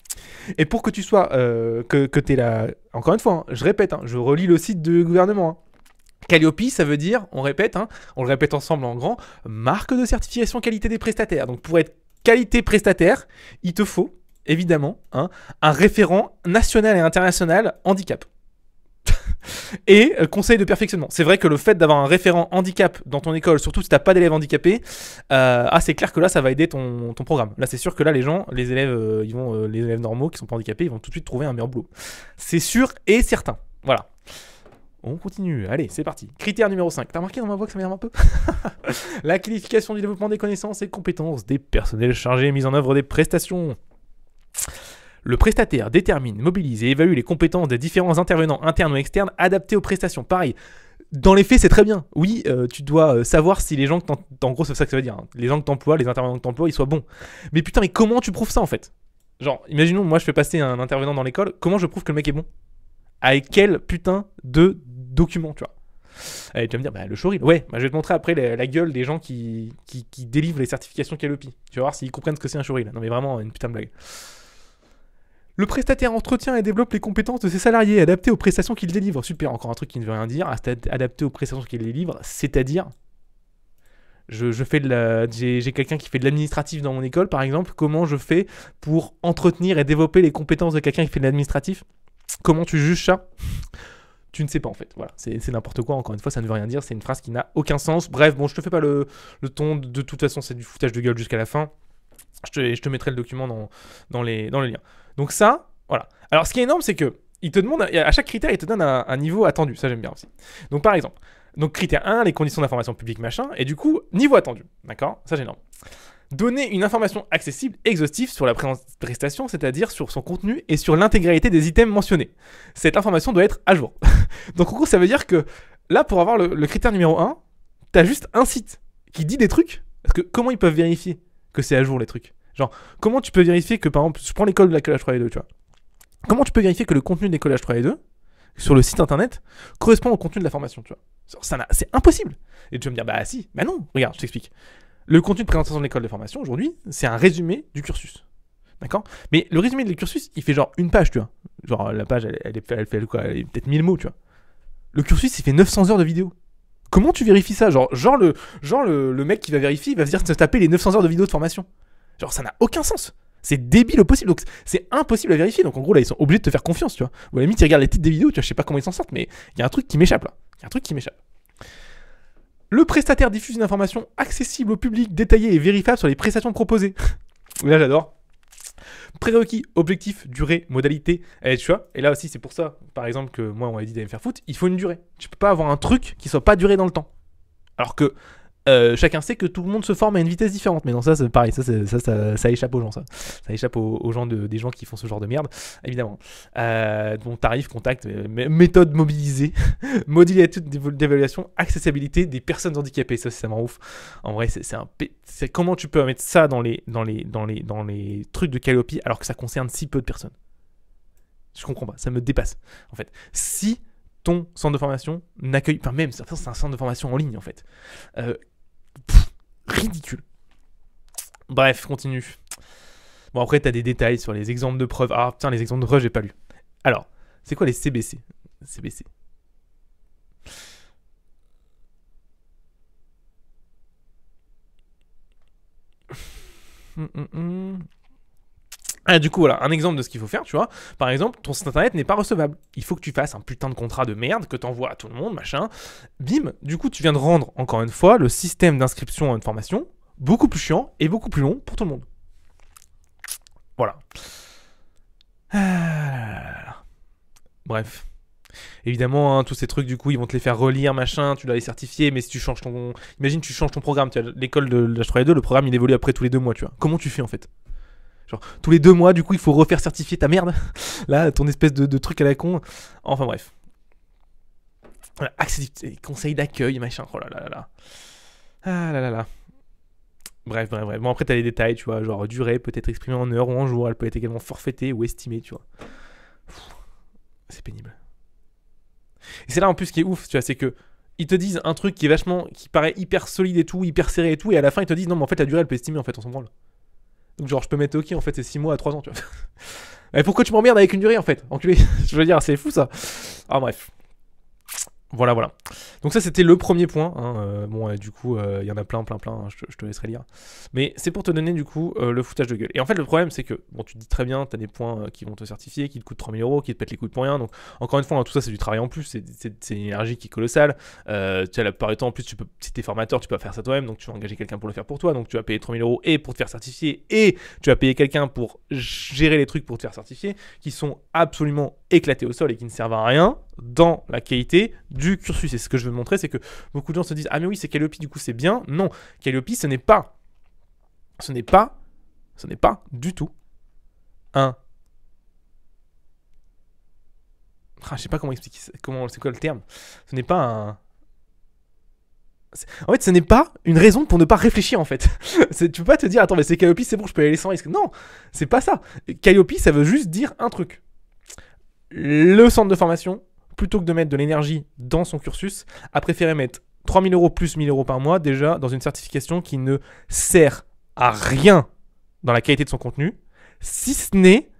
Et pour que tu sois, que tu es là, encore une fois, hein, je répète, hein, je relis le site du gouvernement. Hein. Calliope, ça veut dire, on répète, hein, on le répète ensemble en grand, marque de certification qualité des prestataires. Donc pour être qualité prestataire, il te faut, évidemment, hein, un référent national et international handicap. Et conseil de perfectionnement. C'est vrai que le fait d'avoir un référent handicap dans ton école, surtout si tu n'as pas d'élèves handicapés, c'est clair que là ça va aider ton programme. Là c'est sûr que là les élèves, les élèves normaux qui sont pas handicapés, ils vont tout de suite trouver un meilleur boulot. C'est sûr et certain. Voilà. On continue. Allez, c'est parti. Critère numéro 5. T'as remarqué dans ma voix que ça m'énerve un peu ? La qualification du développement des connaissances et compétences des personnels chargés et mise en œuvre des prestations. Le prestataire détermine, mobilise et évalue les compétences des différents intervenants internes ou externes adaptés aux prestations. Pareil, dans les faits, c'est très bien. Oui, tu dois savoir si les gens que en gros, c'est ça que ça veut dire. Hein. Les gens que t'emploies, les intervenants que t'emploies, ils soient bons. Mais putain, mais comment tu prouves ça en fait ? Genre, imaginons, moi je fais passer un intervenant dans l'école, comment je prouve que le mec est bon ? Avec quel putain de documents, tu vois ? Allez, tu vas me dire, bah, le showreel. Ouais, bah, je vais te montrer après la gueule des gens qui délivrent les certifications Calliope. Tu vas voir s'ils comprennent ce que c'est un showreel. Non mais vraiment, une putain de blague. Le prestataire entretient et développe les compétences de ses salariés adaptées aux prestations qu'il délivre. Super, encore un truc qui ne veut rien dire. Adapté aux prestations qu'il délivre, c'est-à-dire, j'ai quelqu'un qui fait de l'administratif dans mon école, par exemple. Comment je fais pour entretenir et développer les compétences de quelqu'un qui fait de l'administratif ? Comment tu juges ça ? Tu ne sais pas en fait. Voilà, c'est n'importe quoi. Encore une fois, ça ne veut rien dire. C'est une phrase qui n'a aucun sens. Bref, bon, je te fais pas le ton. De toute façon, c'est du foutage de gueule jusqu'à la fin. Je te mettrai le document dans les liens. Donc ça, voilà. Alors ce qui est énorme, c'est que il te demande, à chaque critère, il te donne un niveau attendu. Ça, j'aime bien aussi. Donc par exemple, critère 1, les conditions d'information publique, machin. Et du coup, niveau attendu. D'accord ? Ça, c'est énorme. Donner une information accessible, exhaustive sur la prestation, c'est-à-dire sur son contenu et sur l'intégralité des items mentionnés. Cette information doit être à jour. Donc en gros, ça veut dire que là, pour avoir le critère numéro 1, t'as juste un site qui dit des trucs. Parce que comment ils peuvent vérifier que c'est à jour les trucs ? Genre, comment tu peux vérifier que, par exemple, je prends l'école de l'école H3E2, tu vois. Comment tu peux vérifier que le contenu de l'école H3E2, sur le site internet, correspond au contenu de la formation, tu vois. C'est impossible. Et tu vas me dire, bah si, bah non, regarde, je t'explique. Le contenu de présentation de l'école de formation, aujourd'hui, c'est un résumé du cursus. D'accord ? Mais le résumé du cursus, il fait genre une page, tu vois. Genre, la page, elle fait quoi ? Elle est peut-être 1000 mots, tu vois. Le cursus, il fait 900 heures de vidéo. Comment tu vérifies ça ? Genre le mec qui va vérifier, il va se dire de se taper les 900 heures de vidéo de formation. Genre, ça n'a aucun sens. C'est débile au possible. Donc, c'est impossible à vérifier. Donc, en gros, là, ils sont obligés de te faire confiance, tu vois. Ou à la limite, ils regardent les titres des vidéos, tu vois. Je sais pas comment ils s'en sortent, mais il y a un truc qui m'échappe, là. Le prestataire diffuse une information accessible au public, détaillée et vérifiable sur les prestations proposées. Là, j'adore. Prérequis, objectif, durée, modalité. Et tu vois, et là aussi, c'est pour ça, par exemple, que moi, on m'a dit d'aller me faire foutre. Il faut une durée. Tu peux pas avoir un truc qui soit pas duré dans le temps. Alors que chacun sait que tout le monde se forme à une vitesse différente. Mais non, ça, c'est pareil. Ça échappe aux gens, ça. Ça échappe aux gens des gens qui font ce genre de merde, évidemment. Bon, tarif, contact, méthode mobilisée, modalité d'évaluation, accessibilité des personnes handicapées. Ça me rend ouf. En vrai, c'est comment tu peux mettre ça dans les trucs de Calliope alors que ça concerne si peu de personnes. Je comprends pas. Ça me dépasse, en fait. Si ton centre de formation n'accueille... Enfin même, c'est un centre de formation en ligne en fait. Ridicule. Bref, continue. Bon, après, t'as des détails sur les exemples de preuves. Ah, putain, les exemples de preuves, j'ai pas lu. Alors, c'est quoi les CBC? CBC. Ah, du coup, voilà, un exemple de ce qu'il faut faire, tu vois. Par exemple, ton site internet n'est pas recevable. Il faut que tu fasses un putain de contrat de merde que t'envoies à tout le monde, machin. Bim, du coup, tu viens de rendre, encore une fois, le système d'inscription à une formation beaucoup plus chiant et beaucoup plus long pour tout le monde. Voilà. Bref. Évidemment, hein, tous ces trucs, du coup, ils vont te les faire relire, machin, tu dois les certifier, mais si tu changes ton... Imagine, tu changes ton programme, tu vois, l'école de l'H3E2, le programme, il évolue après tous les 2 mois, tu vois. Comment tu fais, en fait? Genre, tous les 2 mois, du coup, il faut refaire certifier ta merde. Là, ton espèce de truc à la con. Enfin, bref. Voilà, conseil d'accueil, machin, oh là là là là. Ah là là là. Bref. Bon, après, t'as les détails, tu vois, genre, durée peut être exprimée en heures ou en jours, elle peut être également forfaitée ou estimée, tu vois. C'est pénible. Et c'est là, en plus, ce qui est ouf, tu vois, c'est que ils te disent un truc qui est vachement, qui paraît hyper solide et tout, hyper serré et tout, et à la fin, ils te disent, non, mais en fait, la durée, elle peut estimer, en fait, on s'en branle. Donc, genre, je peux mettre OK, en fait, c'est 6 mois à 3 ans, tu vois. Et pourquoi tu m'emmerdes avec une durée, en fait, enculé? Je veux dire, c'est fou, ça. Ah, bref. Voilà. Donc ça, c'était le premier point. Hein. Bon, du coup, il y en a plein. Hein, je te laisserai lire. Mais c'est pour te donner, du coup, le foutage de gueule. Et en fait, le problème, c'est que, bon, tu te dis très bien, tu as des points qui vont te certifier, qui te coûtent 3000 €, qui te pètent les couilles pour rien. Donc, encore une fois, hein, tout ça, c'est du travail en plus. C'est une énergie qui est colossale. Tu as la plupart du temps, en plus, si tu es formateur, tu peux faire ça toi-même. Donc, tu vas engager quelqu'un pour le faire pour toi. Donc, tu vas payer 3000 € et pour te faire certifier. Et tu vas payer quelqu'un pour gérer les trucs pour te faire certifier, qui sont absolument éclatés au sol et qui ne servent à rien dans la qualité du cursus. Et ce que je veux montrer, c'est que beaucoup de gens se disent, ah mais oui, c'est Calliope, du coup c'est bien. Non, Calliope, ce n'est pas du tout un... je sais pas comment expliquer ça, c'est quoi le terme. Ce n'est pas un... En fait, ce n'est pas une raison pour ne pas réfléchir, en fait. Tu peux pas te dire, attends, mais c'est Calliope, c'est bon, je peux y aller sans risque. Non, c'est pas ça. Calliope, ça veut juste dire un truc. Le centre de formation, plutôt que de mettre de l'énergie dans son cursus, a préféré mettre 3000 € plus 1000 € par mois déjà dans une certification qui ne sert à rien dans la qualité de son contenu, si ce n'est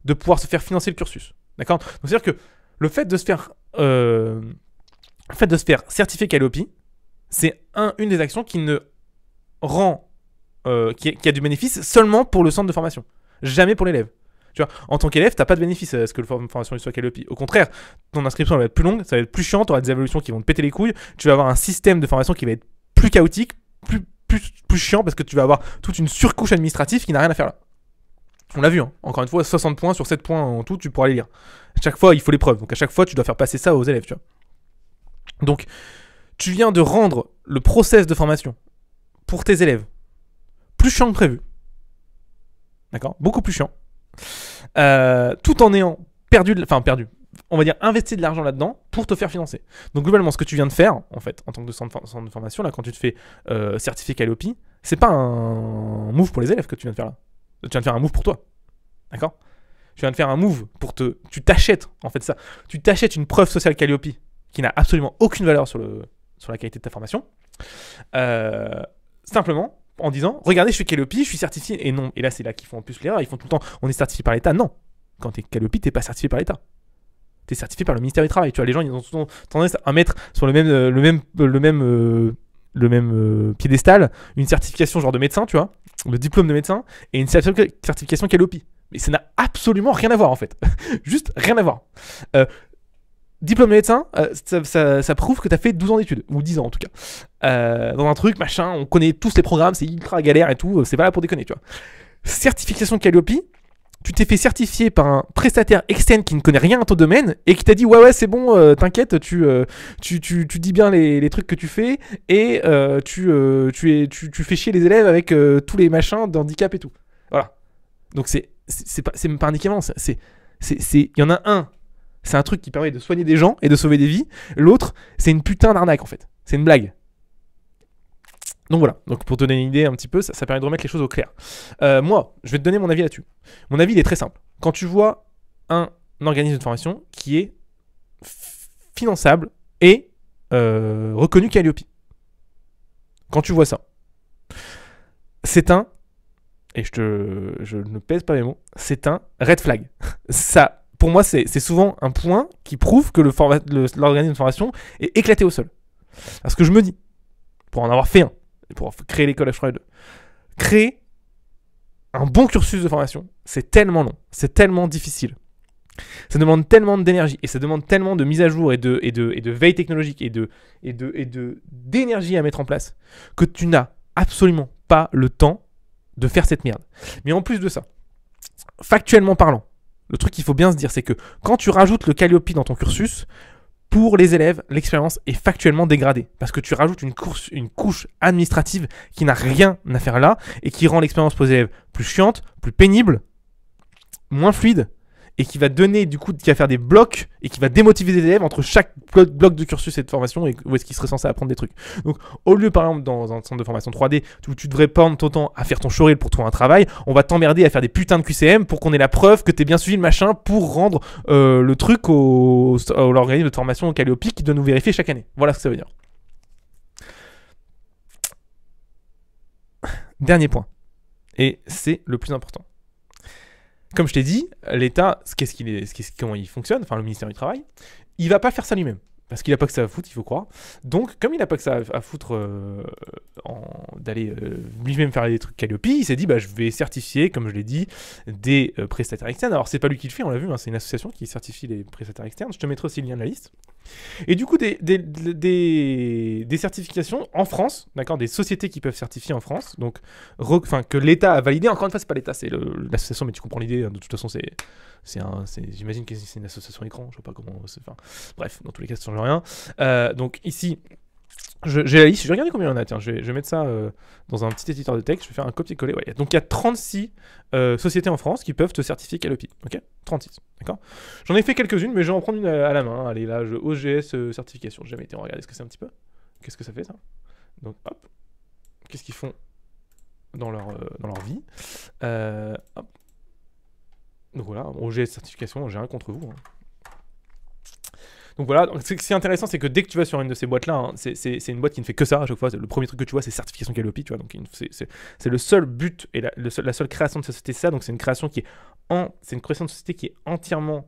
de pouvoir se faire financer le cursus. D'accord? Donc c'est-à-dire que le fait de se faire certifier Calliope, c'est une des actions qui ne rend qui a du bénéfice seulement pour le centre de formation, jamais pour l'élève. Tu vois, en tant qu'élève, t'as pas de bénéfice à ce que la formation soit Calliope. Au contraire, ton inscription va être plus longue, ça va être plus chiant, t'auras des évolutions qui vont te péter les couilles, tu vas avoir un système de formation qui va être plus chaotique, plus chiant, parce que tu vas avoir toute une surcouche administrative qui n'a rien à faire là. On l'a vu, hein. Encore une fois, 60 points sur 7 points en tout, tu pourras les lire. À chaque fois, il faut l'épreuve, donc à chaque fois, tu dois faire passer ça aux élèves, tu vois. Donc, tu viens de rendre le process de formation pour tes élèves plus chiant que prévu. D'accord? Beaucoup plus chiant. Tout en ayant perdu, on va dire investi de l'argent là-dedans pour te faire financer. Donc globalement, ce que tu viens de faire, en fait, en tant que centre de formation, là, quand tu te fais certifier Calliope, c'est pas un move pour les élèves que tu viens de faire là. Tu viens de faire un move pour toi. D'accord? Tu viens de faire un move pour tu t'achètes, en fait, ça. Tu t'achètes une preuve sociale Calliope qui n'a absolument aucune valeur sur la qualité de ta formation. Simplement en disant, regardez, je suis Calliope, je suis certifié. Et non, et là, c'est là qu'ils font en plus l'erreur. Ils font tout le temps, on est certifié par l'État. Non. Quand t'es Calliope, t'es pas certifié par l'État. T'es certifié par le ministère du Travail. Tu vois, les gens, ils ont souvent tendance à mettre sur le même piédestal une certification genre de médecin, tu vois, le diplôme de médecin, et une certification Calliope. Mais ça n'a absolument rien à voir, en fait. Juste rien à voir. Diplôme de médecin, ça prouve que tu as fait 12 ans d'études, ou 10 ans en tout cas. Dans un truc, machin, on connaît tous les programmes, c'est ultra galère et tout, c'est pas là pour déconner, tu vois. Certification Calliope, tu t'es fait certifier par un prestataire externe qui ne connaît rien à ton domaine et qui t'a dit ouais c'est bon, t'inquiète, tu dis bien les trucs que tu fais et tu fais chier les élèves avec tous les machins d'handicap et tout. Voilà. Donc c'est même pas un équivalent, il y en a un. C'est un truc qui permet de soigner des gens et de sauver des vies. L'autre, c'est une putain d'arnaque en fait. C'est une blague. Donc voilà. Donc pour te donner une idée un petit peu, ça permet de remettre les choses au clair. Moi, je vais te donner mon avis là-dessus. Mon avis, il est très simple. Quand tu vois un organisme de formation qui est finançable et reconnu Calliope. Quand tu vois ça, c'est un, et je ne pèse pas mes mots, c'est un red flag. Ça, pour moi, c'est souvent un point qui prouve que l'organisme de formation est éclaté au sol. Parce que je me dis, pour en avoir fait un, et pour créer l'école H3E2, créer un bon cursus de formation, c'est tellement long, c'est tellement difficile. Ça demande tellement d'énergie et ça demande tellement de mise à jour et de veille technologique et d'énergie à mettre en place que tu n'as absolument pas le temps de faire cette merde. Mais en plus de ça, factuellement parlant, le truc qu'il faut bien se dire, c'est que quand tu rajoutes le Calliope dans ton cursus, pour les élèves, l'expérience est factuellement dégradée parce que tu rajoutes une couche administrative qui n'a rien à faire là et qui rend l'expérience pour les élèves plus chiante, plus pénible, moins fluide et qui va donner du coup, qui va faire des blocs et qui va démotiver les élèves entre chaque bloc de cursus et de formation et où est-ce qu'ils seraient censés apprendre des trucs. Donc au lieu par exemple dans un centre de formation 3D où tu devrais prendre ton temps à faire ton showreel pour trouver un travail, on va t'emmerder à faire des putains de QCM pour qu'on ait la preuve que t'es bien suivi le machin pour rendre le truc à l'organisme de formation au Calliope qui doit nous vérifier chaque année. Voilà ce que ça veut dire. Dernier point, et c'est le plus important. Comme je t'ai dit, l'État, comment il fonctionne, enfin le ministère du Travail, il va pas faire ça lui-même. Parce qu'il n'a pas que ça à foutre, il faut croire. Donc, comme il n'a pas que ça à foutre d'aller lui-même faire des trucs Calliope, il s'est dit, je vais certifier, comme je l'ai dit, des prestataires externes. Alors, c'est pas lui qui le fait, on l'a vu, hein, c'est une association qui certifie les prestataires externes. Je te mettrai aussi le lien de la liste. Et du coup, des certifications en France, d'accord, des sociétés qui peuvent certifier en France, donc, que l'État a validé. Encore une fois, c'est pas l'État, c'est l'association, mais tu comprends l'idée. Hein, de toute façon, j'imagine que c'est une association écran, je sais pas comment. Bref, dans tous les cas, ça change rien. Donc ici, j'ai la liste. Je vais regarder combien il y en a. Tiens, je vais mettre ça dans un petit éditeur de texte. Je vais faire un copier-coller. Ouais. Donc il y a 36 sociétés en France qui peuvent te certifier Calliope. Ok, 36. D'accord. J'en ai fait quelques-unes, mais je vais en prendre une à la main. Allez, là, OGS certification. J'ai jamais été. On va regarder ce que c'est un petit peu. Qu'est-ce que ça fait ça? Donc hop. Qu'est-ce qu'ils font dans leur vie? Hop. Donc voilà, OGS certification, j'ai rien contre vous. Hein. Donc voilà, ce qui est intéressant, c'est que dès que tu vas sur une de ces boîtes-là, hein, c'est une boîte qui ne fait que ça à chaque fois. Le premier truc que tu vois, c'est certification Calliope, tu vois. Donc c'est le seul but et la seule création de société, c'est ça. Donc c'est une création qui est c'est une création de société qui est entièrement,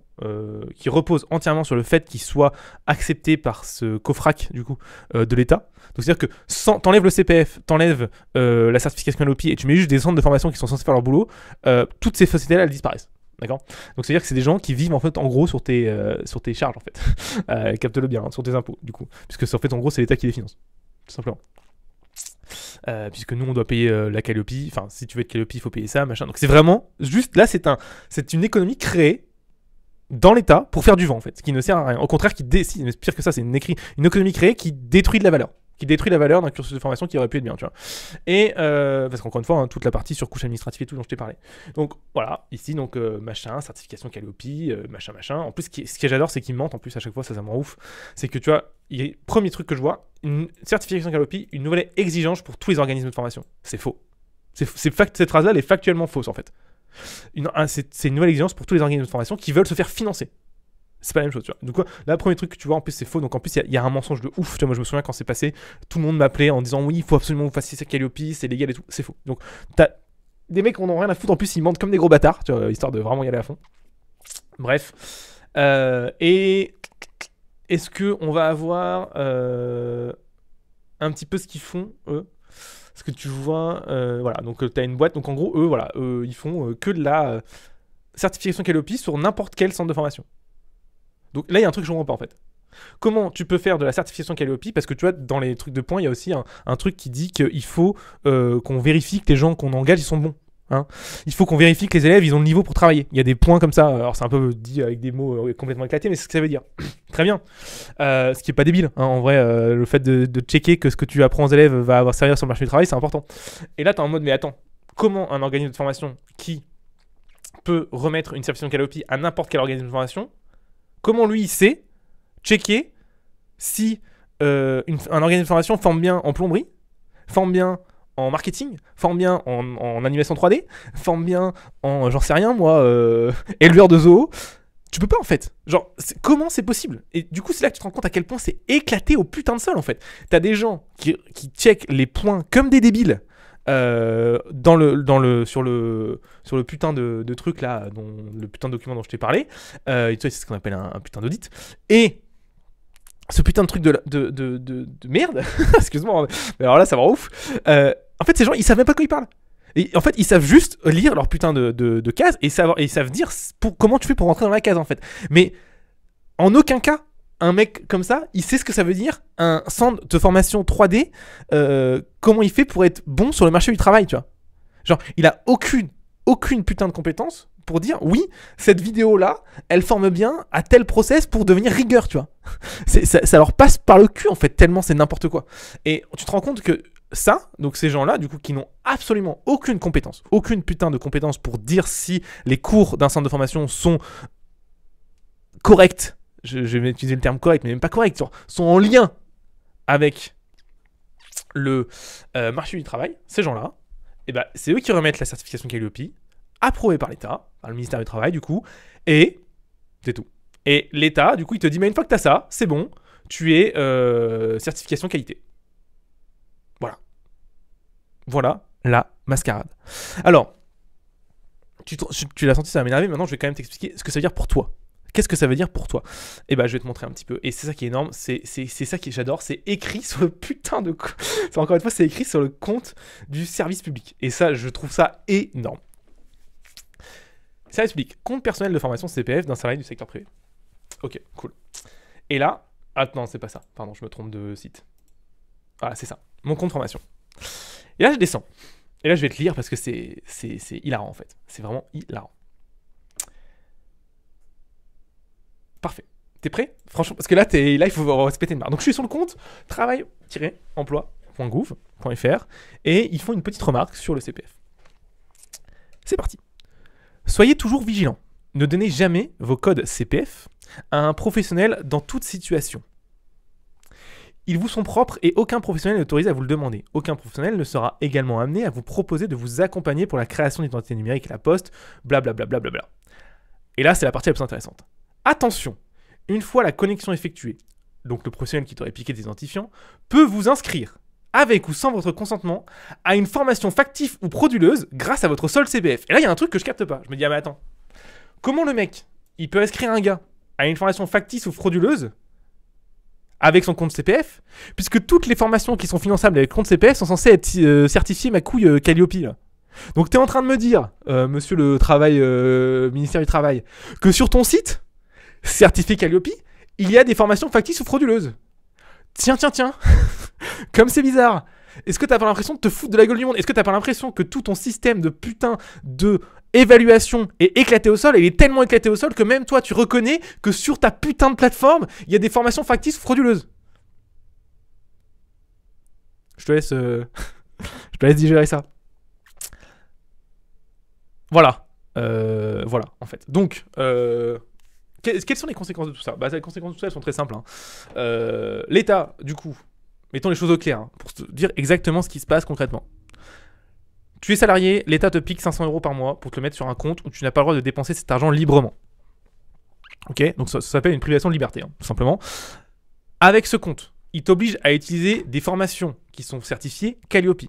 qui repose entièrement sur le fait qu'il soit accepté par ce COFRAC du coup de l'État. Donc c'est-à-dire que t'enlèves le CPF, t'enlèves la certification Calliope et tu mets juste des centres de formation qui sont censés faire leur boulot, toutes ces sociétés-là, elles disparaissent. D'accord. Donc c'est-à-dire que c'est des gens qui vivent en fait en gros sur tes charges en fait. Capte-le bien, hein, sur tes impôts du coup, puisque en fait en gros c'est l'État qui les finance, tout simplement. Puisque nous on doit payer la Calliope, enfin si tu veux être Calliope il faut payer ça, machin. Donc c'est vraiment juste là c'est une économie créée dans l'État pour faire du vent en fait, ce qui ne sert à rien. Au contraire, pire que ça, c'est une économie créée qui détruit de la valeur. Qui détruit la valeur d'un cursus de formation qui aurait pu être bien, tu vois. Et parce qu'encore une fois, hein, toute la partie sur couche administrative et tout dont je t'ai parlé. Donc voilà, ici donc machin, certification Calliope, machin. En plus, ce que j'adore, c'est qu'ils mentent. En plus, à chaque fois, ça me rend ouf. C'est que tu vois, premier truc que je vois, une certification Calliope, une nouvelle exigence pour tous les organismes de formation. C'est faux. Cette phrase-là, elle est factuellement fausse en fait. C'est une nouvelle exigence pour tous les organismes de formation qui veulent se faire financer. C'est pas la même chose, tu vois. Donc, là, le premier truc que tu vois, en plus, c'est faux. Donc, en plus, il y a un mensonge de ouf. Tu vois, moi, je me souviens quand c'est passé, tout le monde m'appelait en disant oui, il faut absolument que vous fassiez ça Calliope, c'est légal et tout. C'est faux. Donc, t'as des mecs qui en ont rien à foutre. En plus, ils mentent comme des gros bâtards, tu vois, histoire de vraiment y aller à fond. Bref. Et est-ce qu'on va avoir un petit peu ce qu'ils font, eux? Parce que tu vois, voilà. Donc, t'as une boîte. Donc, en gros, eux, voilà, ils font que de la certification Calliope sur n'importe quel centre de formation. Donc là, il y a un truc que je ne comprends pas en fait. Comment tu peux faire de la certification Calliope? Parce que tu vois, dans les trucs de points, il y a aussi un truc qui dit qu'il faut qu'on vérifie que les gens qu'on engage, ils sont bons. Hein. Il faut qu'on vérifie que les élèves, ils ont le niveau pour travailler. Il y a des points comme ça. Alors c'est un peu dit avec des mots complètement éclatés, mais c'est ce que ça veut dire. Très bien. Ce qui est pas débile. Hein. En vrai, le fait de checker que ce que tu apprends aux élèves va avoir servir sur le marché du travail, c'est important. Et là, tu es en mode, mais attends, comment un organisme de formation qui peut remettre une certification Calliope à n'importe quel organisme de formation, comment lui il sait checker si un organisme de formation forme bien en plomberie, forme bien en marketing, forme bien en animation 3D, forme bien en, j'en sais rien moi, éleveur de zoo. Tu peux pas en fait. Genre, comment c'est possible? Et du coup, c'est là que tu te rends compte à quel point c'est éclaté au putain de sol en fait. T'as des gens qui checkent les points comme des débiles sur le putain de truc là, le putain de document dont je t'ai parlé. Et tu vois, c'est ce qu'on appelle un putain d'audit. Et ce putain de truc de merde, excuse-moi, mais alors là, ça va ouf. En fait, ces gens, ils savent même pas de quoi ils parlent. Et en fait, ils savent juste lire leur putain de case et ils savent dire comment tu fais pour rentrer dans la case en fait. Mais en aucun cas, un mec comme ça, il sait ce que ça veut dire un centre de formation 3D. Comment il fait pour être bon sur le marché du travail, tu vois. Genre, il a aucune putain de compétence pour dire oui, cette vidéo là, elle forme bien à tel process pour devenir rigueur, tu vois. Ça leur passe par le cul en fait, tellement c'est n'importe quoi. Et tu te rends compte que ça, donc ces gens-là, du coup, qui n'ont absolument aucune compétence, aucune putain de compétence pour dire si les cours d'un centre de formation sont corrects, je vais utiliser le terme correct, mais même pas correct, sont en lien avec le marché du travail, ces gens-là, et ben, c'est eux qui remettent la certification Calliope, approuvée par l'État, par le ministère du Travail, du coup, et c'est tout. Et l'État, du coup, il te dit, mais une fois que tu as ça, c'est bon, tu es certification qualité. Voilà la mascarade. Alors, tu l'as senti, ça va m'énerver. Maintenant, je vais quand même t'expliquer ce que ça veut dire pour toi. Qu'est-ce que ça veut dire pour toi? Eh ben, je vais te montrer un petit peu. Et c'est ça qui est énorme. C'est ça que j'adore. C'est écrit sur le putain de... Encore une fois, c'est écrit sur le compte du service public. Et ça, je trouve ça énorme. Service public. Compte personnel de formation CPF d'un salarié du secteur privé. Ok, cool. Et là... Ah non, c'est pas ça. Pardon, je me trompe de site. Voilà, c'est ça. Mon compte formation. Et là, je descends. Et là, je vais te lire parce que c'est hilarant, en fait. C'est vraiment hilarant. Parfait. T'es prêt? Franchement, parce que là, il faut se péter une barre. Donc, je suis sur le compte travail-emploi.gouv.fr et ils font une petite remarque sur le CPF. C'est parti. Soyez toujours vigilants. Ne donnez jamais vos codes CPF à un professionnel dans toute situation. Ils vous sont propres et aucun professionnel n'est autorisé à vous le demander. Aucun professionnel ne sera également amené à vous proposer de vous accompagner pour la création d'identité numérique à la poste, blablabla. Bla. Et là, c'est la partie la plus intéressante. Attention, une fois la connexion effectuée, donc le professionnel qui t'aurait piqué des identifiants, peut vous inscrire, avec ou sans votre consentement, à une formation factive ou frauduleuse grâce à votre solde CPF. Et là, il y a un truc que je capte pas. Je me dis, ah mais attends, comment le mec, il peut inscrire un gars à une formation factice ou frauduleuse avec son compte CPF, puisque toutes les formations qui sont finançables avec le compte CPF sont censées être certifiées ma couille Calliope là. Donc t'es en train de me dire, monsieur le travail, ministère du Travail, que sur ton site, certifié Calliope, il y a des formations factices ou frauduleuses. Tiens. Comme c'est bizarre. Est-ce que t'as pas l'impression de te foutre de la gueule du monde? Est-ce que t'as pas l'impression que tout ton système de putain de évaluation est éclaté au sol? Et il est tellement éclaté au sol que même toi, tu reconnais que sur ta putain de plateforme, il y a des formations factices ou frauduleuses. Je te laisse digérer ça. Voilà. Voilà, en fait. Donc, quelles sont les conséquences de tout ça? Bah, les conséquences de tout ça, elles sont très simples. L'État, du coup, mettons les choses au clair, pour te dire exactement ce qui se passe concrètement. Tu es salarié, l'État te pique 500 € par mois pour te le mettre sur un compte où tu n'as pas le droit de dépenser cet argent librement. Ok, donc ça s'appelle une privation de liberté, tout simplement. Avec ce compte, il t'oblige à utiliser des formations qui sont certifiées Calliope.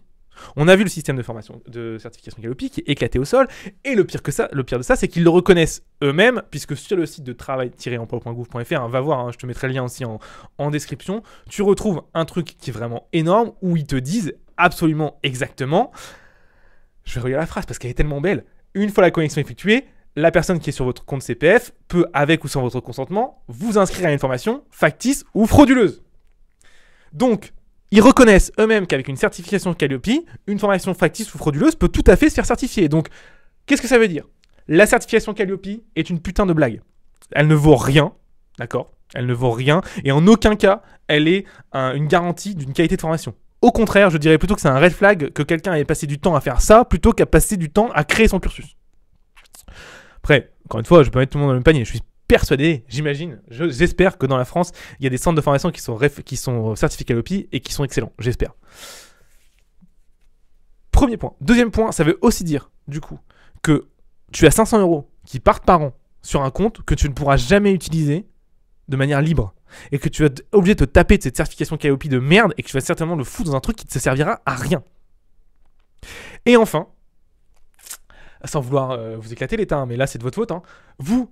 On a vu le système de formation de certification Calliope qui est éclaté au sol, et le pire de ça, c'est qu'ils le reconnaissent eux-mêmes, puisque sur le site de travail-emploi.gouv.fr, va voir, je te mettrai le lien aussi en description, tu retrouves un truc qui est vraiment énorme, où ils te disent absolument exactement, je vais relire la phrase parce qu'elle est tellement belle, une fois la connexion effectuée, la personne qui est sur votre compte CPF peut, avec ou sans votre consentement, vous inscrire à une formation factice ou frauduleuse. Donc, ils reconnaissent eux-mêmes qu'avec une certification Calliope, une formation factice ou frauduleuse peut tout à fait se faire certifier. Donc, qu'est-ce que ça veut dire? La certification Calliope est une putain de blague. Elle ne vaut rien, d'accord? Elle ne vaut rien, et en aucun cas, elle est une garantie d'une qualité de formation. Au contraire, je dirais plutôt que c'est un red flag que quelqu'un ait passé du temps à faire ça, plutôt qu'à passer du temps à créer son cursus. Après, encore une fois, je peux mettre tout le monde dans le même panier. Je suis persuadé, j'imagine, j'espère que dans la France, il y a des centres de formation qui sont certifiés Calliope et qui sont excellents, j'espère. Premier point. Deuxième point, ça veut aussi dire, du coup, que tu as 500 € qui partent par an sur un compte que tu ne pourras jamais utiliser de manière libre. Et que tu vas être obligé de te taper de cette certification KOP de merde et que tu vas certainement le foutre dans un truc qui ne te servira à rien. Et enfin, sans vouloir vous éclater l'état, mais là c'est de votre faute, vous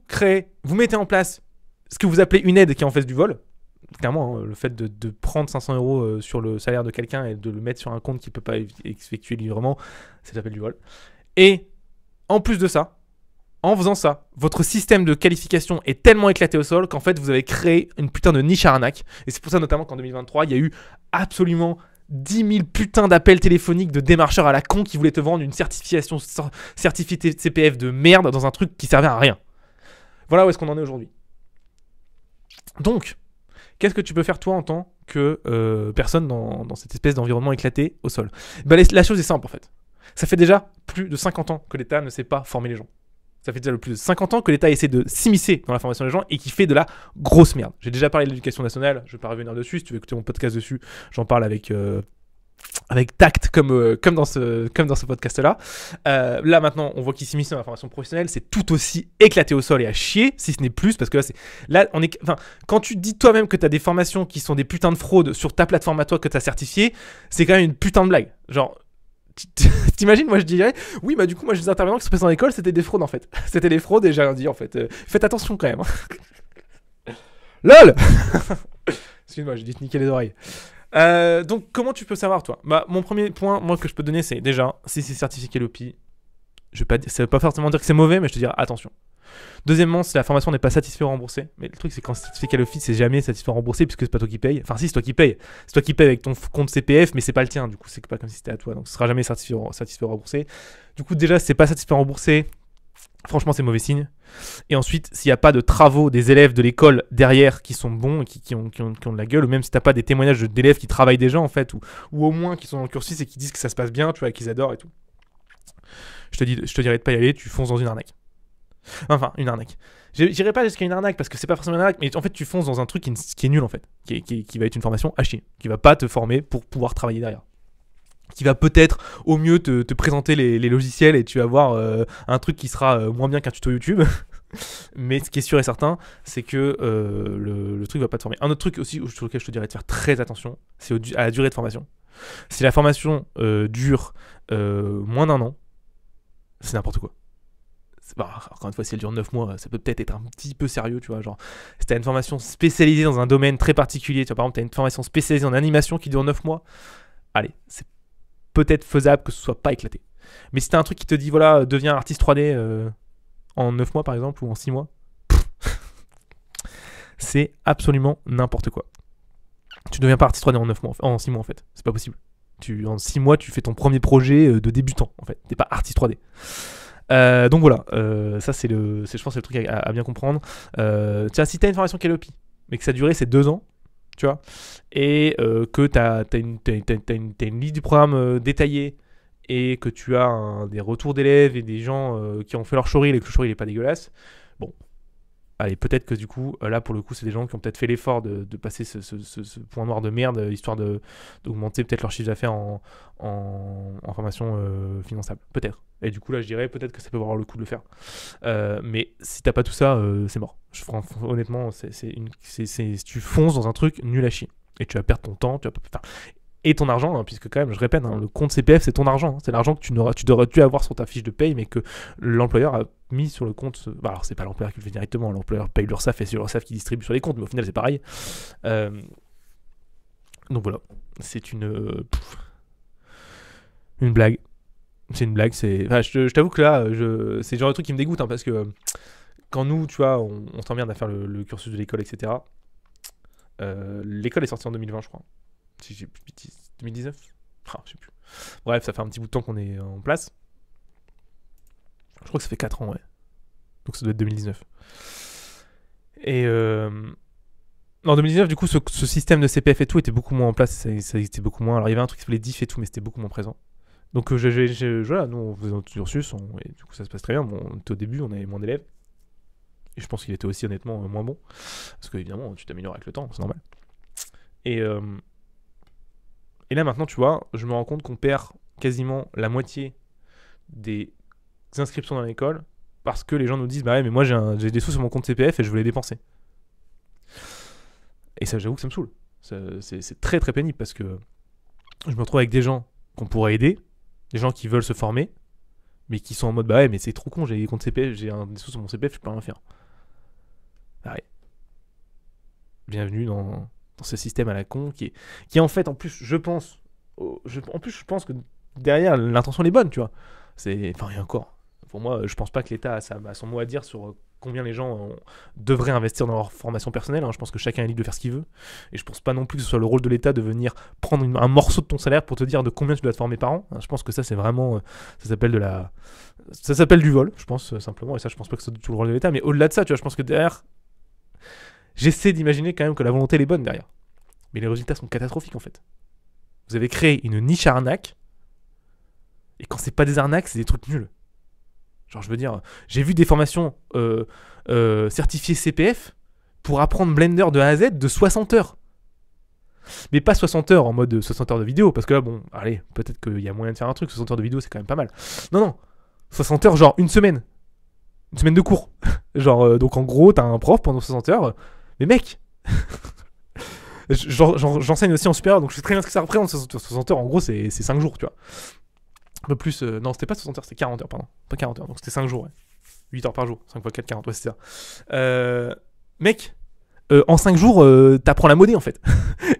mettez en place ce que vous appelez une aide qui est en fait du vol. Clairement, le fait de prendre 500 € sur le salaire de quelqu'un et de le mettre sur un compte qui ne peut pas effectuer librement, ça s'appelle du vol. Et en plus de ça, en faisant ça, votre système de qualification est tellement éclaté au sol qu'en fait vous avez créé une putain de niche arnaque. Et c'est pour ça notamment qu'en 2023, il y a eu absolument 10 000 putains d'appels téléphoniques de démarcheurs à la con qui voulaient te vendre une certification certifiée CPF de merde dans un truc qui servait à rien. Voilà où est-ce qu'on en est aujourd'hui. Donc, qu'est-ce que tu peux faire toi en tant que personne dans cette espèce d'environnement éclaté au sol ? La chose est simple en fait. Ça fait déjà plus de 50 ans que l'État ne sait pas former les gens. Ça fait déjà le plus de 50 ans que l'État essaie de s'immiscer dans la formation des gens et qui fait de la grosse merde. J'ai déjà parlé de l'éducation nationale, je ne vais pas revenir dessus. Si tu veux écouter mon podcast dessus, j'en parle avec tact comme dans ce podcast-là. Là maintenant, on voit qu'il s'immisce dans la formation professionnelle, c'est tout aussi éclaté au sol et à chier, si ce n'est plus, parce que quand tu dis toi-même que tu as des formations qui sont des putains de fraudes sur ta plateforme à toi que tu as certifiée, c'est quand même une putain de blague. Genre, t'imagines, moi je dirais, oui, bah du coup, moi les intervenants qui sont passés dans l'école, c'était des fraudes en fait. C'était des fraudes et j'ai rien dit en fait. Faites attention quand même. LOL. Excuse-moi, j'ai dit te niquer les oreilles. Donc, comment tu peux savoir, toi ? Bah, mon premier point, moi, que je peux te donner, c'est déjà, si c'est certifié KELOPI, ça veut pas forcément dire que c'est mauvais, mais je te dirais attention. Deuxièmement, si la formation n'est pas satisfaite ou remboursée, mais le truc, c'est quand c'est certifié KELOPI, c'est jamais satisfait ou remboursé, puisque c'est pas toi qui paye. Enfin, si, c'est toi qui paye. C'est toi qui paye avec ton compte CPF, mais c'est pas le tien, du coup, c'est pas comme si c'était à toi. Donc, ce sera jamais satisfait ou remboursé. Du coup, déjà, si c'est pas satisfait ou remboursé, franchement, c'est mauvais signe. Et ensuite, s'il n'y a pas de travaux des élèves de l'école derrière qui sont bons et qui ont de la gueule, ou même si tu n'as pas des témoignages d'élèves qui travaillent déjà, en fait, ou au moins qui sont dans le cursus et qui disent que ça se passe bien, tu vois, qu'ils adorent et tout, je te dirais de pas y aller, tu fonces dans une arnaque. Enfin, une arnaque. J'irai pas jusqu'à une arnaque parce que c'est pas forcément une arnaque, mais en fait, tu fonces dans un truc qui est nul, en fait, qui va être une formation à chier, qui va pas te former pour pouvoir travailler derrière. Qui va peut-être au mieux te présenter les logiciels et tu vas voir un truc qui sera moins bien qu'un tuto YouTube. Mais ce qui est sûr et certain, c'est que le truc va pas te former. Un autre truc aussi sur lequel je te dirais de faire très attention, c'est à la durée de formation. Si la formation dure moins d'1 an, c'est n'importe quoi. Encore une fois, si elle dure 9 mois, ça peut peut-être être un petit peu sérieux, tu vois. Genre, si t'as une formation spécialisée dans un domaine très particulier, tu vois, par exemple, t'as une formation spécialisée en animation qui dure 9 mois, allez, c'est peut-être faisable que ce soit pas éclaté. Mais si t'as un truc qui te dit, voilà, deviens artiste 3D en 9 mois par exemple, ou en 6 mois, c'est absolument n'importe quoi. Tu deviens pas artiste 3D en 6 mois en fait. C'est pas possible. En 6 mois, tu fais ton premier projet de débutant en fait. T'es pas artiste 3D. Donc voilà, ça c'est je pense, le truc à bien comprendre. Si t'as une formation KELOPI, mais que sa durée c'est 2 ans, tu vois, et que t'as une liste du programme détaillée et que tu as des retours d'élèves et des gens qui ont fait leur showreel et que le showreel n'est pas dégueulasse, bon, allez, peut-être que du coup, là pour le coup, c'est des gens qui ont peut-être fait l'effort de passer ce point noir de merde, histoire d'augmenter peut-être leur chiffre d'affaires en formation finançable, peut-être. Et du coup, là, je dirais peut-être que ça peut valoir le coup de le faire. Mais si t'as pas tout ça, c'est mort. Honnêtement, tu fonces dans un truc nul à chier. Et tu vas perdre ton temps, et ton argent, puisque quand même, je répète, le compte CPF, c'est ton argent. C'est l'argent que tu aurais dû avoir sur ta fiche de paye, mais que l'employeur a mis sur le compte. Alors, c'est pas l'employeur qui le fait directement. L'employeur paye l'URSSAF et c'est l'URSSAF qui distribue sur les comptes, mais au final, c'est pareil. Donc voilà, c'est une blague. C'est une blague. Je t'avoue que là, c'est le genre de truc qui me dégoûte, parce que quand nous, tu vois, on s'emmerde à faire le cursus de l'école, etc. L'école est sortie en 2020, je crois. Si j'ai plus de bêtises, 2019 ? Je sais plus. Bref, ça fait un petit bout de temps qu'on est en place. Je crois que ça fait 4 ans, ouais. Donc ça doit être 2019. Et en 2019, du coup, ce système de CPF et tout était beaucoup moins en place. Ça existait beaucoup moins. Alors il y avait un truc qui s'appelait DIF et tout, mais c'était beaucoup moins présent. Donc voilà, nous on faisait notre cursus, et du coup ça se passe très bien. Bon, on était au début, on avait moins d'élèves. Et je pense qu'il était aussi honnêtement moins bon. Parce que évidemment, tu t'améliores avec le temps, c'est normal. Et là maintenant, tu vois, je me rends compte qu'on perd quasiment la moitié des inscriptions dans l'école parce que les gens nous disent bah ouais mais moi j'ai des sous sur mon compte CPF et je veux les dépenser. Et ça, j'avoue que ça me saoule. C'est très très pénible parce que je me retrouve avec des gens qu'on pourrait aider, des gens qui veulent se former, mais qui sont en mode bah ouais mais c'est trop con, j'ai des comptes CPF, des sous sur mon CPF, je peux rien faire. Ah ouais. Bienvenue dans ce système à la con qui est en fait en plus je pense que derrière l'intention elle est bonne, tu vois. Enfin et encore. Pour moi, je pense pas que l'État a son mot à dire sur combien les gens devraient investir dans leur formation personnelle. Hein. Je pense que chacun est libre de faire ce qu'il veut. Et je pense pas non plus que ce soit le rôle de l'État de venir prendre un morceau de ton salaire pour te dire de combien tu dois te former par an. Je pense que ça, c'est vraiment... ça s'appelle du vol, je pense, simplement. Et ça, je pense pas que ce soit tout le rôle de l'État. Mais au-delà de ça, tu vois, je pense que derrière... J'essaie d'imaginer quand même que la volonté, elle est bonne derrière. Mais les résultats sont catastrophiques, en fait. Vous avez créé une niche arnaque. Et quand c'est pas des arnaques, c'est des trucs nuls. Genre, je veux dire, j'ai vu des formations certifiées CPF pour apprendre Blender de A à Z de 60 heures. Mais pas 60 heures en mode 60 heures de vidéo, parce que là, bon, allez, peut-être qu'il y a moyen de faire un truc, 60 heures de vidéo, c'est quand même pas mal. Non, 60 heures, genre une semaine de cours. Genre, donc en gros, t'as un prof pendant 60 heures, mais mec j'enseigne aussi en supérieur, donc je sais très bien ce que ça représente, 60 heures, en gros, c'est 5 jours, tu vois. Un peu plus, non, c'était pas 60 heures, c'était 40 heures, pardon. Pas 40 heures, donc c'était 5 jours, ouais. 8 heures par jour, 5 x 4, 40, ouais, c'est ça. Mec, en 5 jours, t'apprends la monnaie, en fait.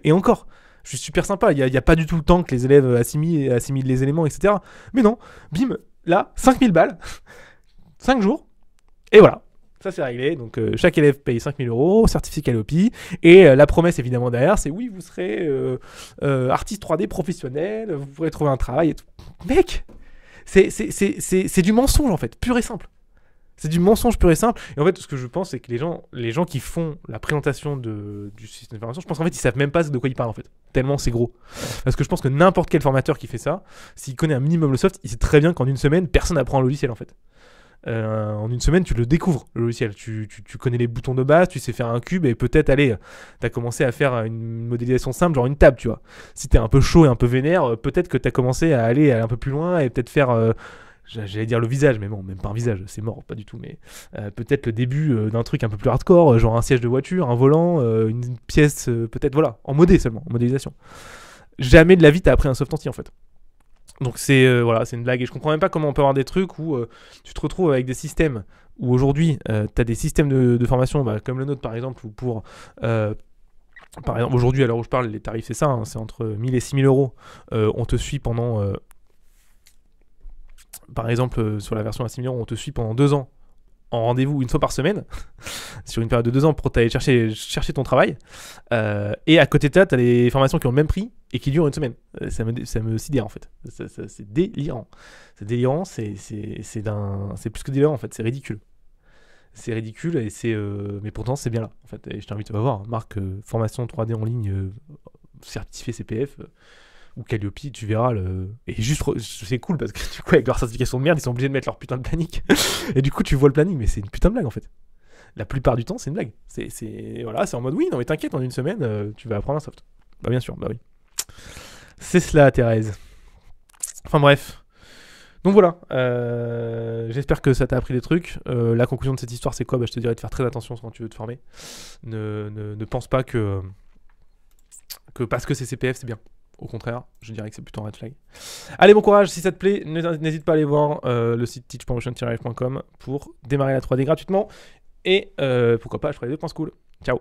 Et encore, je suis super sympa, il y a pas du tout le temps que les élèves assimilent les éléments, etc. Mais non, bim, là, 5000 balles, 5 jours, et voilà. Ça, c'est réglé. Donc, chaque élève paye 5000 €, certificat Lopi. Et la promesse, évidemment, derrière, c'est oui, vous serez artiste 3D professionnel, vous pourrez trouver un travail et tout. Mec, c'est du mensonge, en fait, pur et simple. C'est du mensonge pur et simple. Et en fait, ce que je pense, c'est que les gens qui font la présentation du système de formation, je pense qu'en fait, ils savent même pas de quoi ils parlent, en fait. Tellement c'est gros. Parce que je pense que n'importe quel formateur qui fait ça, s'il connaît un minimum le soft, il sait très bien qu'en une semaine, personne n'apprend un logiciel, en fait. En une semaine, tu le découvres, le logiciel. Tu connais les boutons de base, tu sais faire un cube et peut-être, allez, t'as commencé à faire une modélisation simple, genre une table, tu vois. Si t'es un peu chaud et un peu vénère, peut-être que t'as commencé à aller un peu plus loin et peut-être faire, j'allais dire le visage, mais bon, même pas un visage, c'est mort, pas du tout, mais peut-être le début d'un truc un peu plus hardcore, genre un siège de voiture, un volant, une pièce, peut-être, voilà, en modé seulement, en modélisation. Jamais de la vie t'as appris un soft anti, en fait. Donc c'est voilà, c'est une blague et je comprends même pas comment on peut avoir des trucs où tu te retrouves avec des systèmes où aujourd'hui tu as des systèmes de formation comme le nôtre par exemple où pour par exemple aujourd'hui à l'heure où je parle les tarifs c'est ça hein, c'est entre 1000 et 6000 €. On te suit pendant par exemple sur la version à 6000 €, on te suit pendant 2 ans en rendez-vous une fois par semaine sur une période de 2 ans pour t'aller chercher ton travail et à côté de ça t'as les formations qui ont le même prix et qui durent une semaine. Ça me sidère en fait. C'est délirant. C'est délirant, c'est plus que délirant en fait, c'est ridicule. C'est ridicule et mais pourtant c'est bien là en fait. Et je t'invite à voir, marque formation 3D en ligne certifié CPF ou Calliope, tu verras et juste c'est cool parce que du coup avec leur certification de merde, ils sont obligés de mettre leur putain de planning. Et du coup tu vois le planning mais c'est une putain de blague en fait. La plupart du temps, c'est une blague. Voilà, c'est en mode oui, non mais t'inquiète, en une semaine, tu vas apprendre un soft. Bah bien sûr, bah oui. C'est cela, Thérèse. Enfin bref. Donc voilà. J'espère que ça t'a appris des trucs. La conclusion de cette histoire, c'est quoi ? Je te dirais de faire très attention quand tu veux te former. Ne pense pas que parce que c'est CPF, c'est bien. Au contraire, je dirais que c'est plutôt un red flag. Allez, bon courage, si ça te plaît, n'hésite pas à aller voir le site teach.motion-live.com pour démarrer la 3D gratuitement. Et pourquoi pas, je ferai des points cool. Ciao.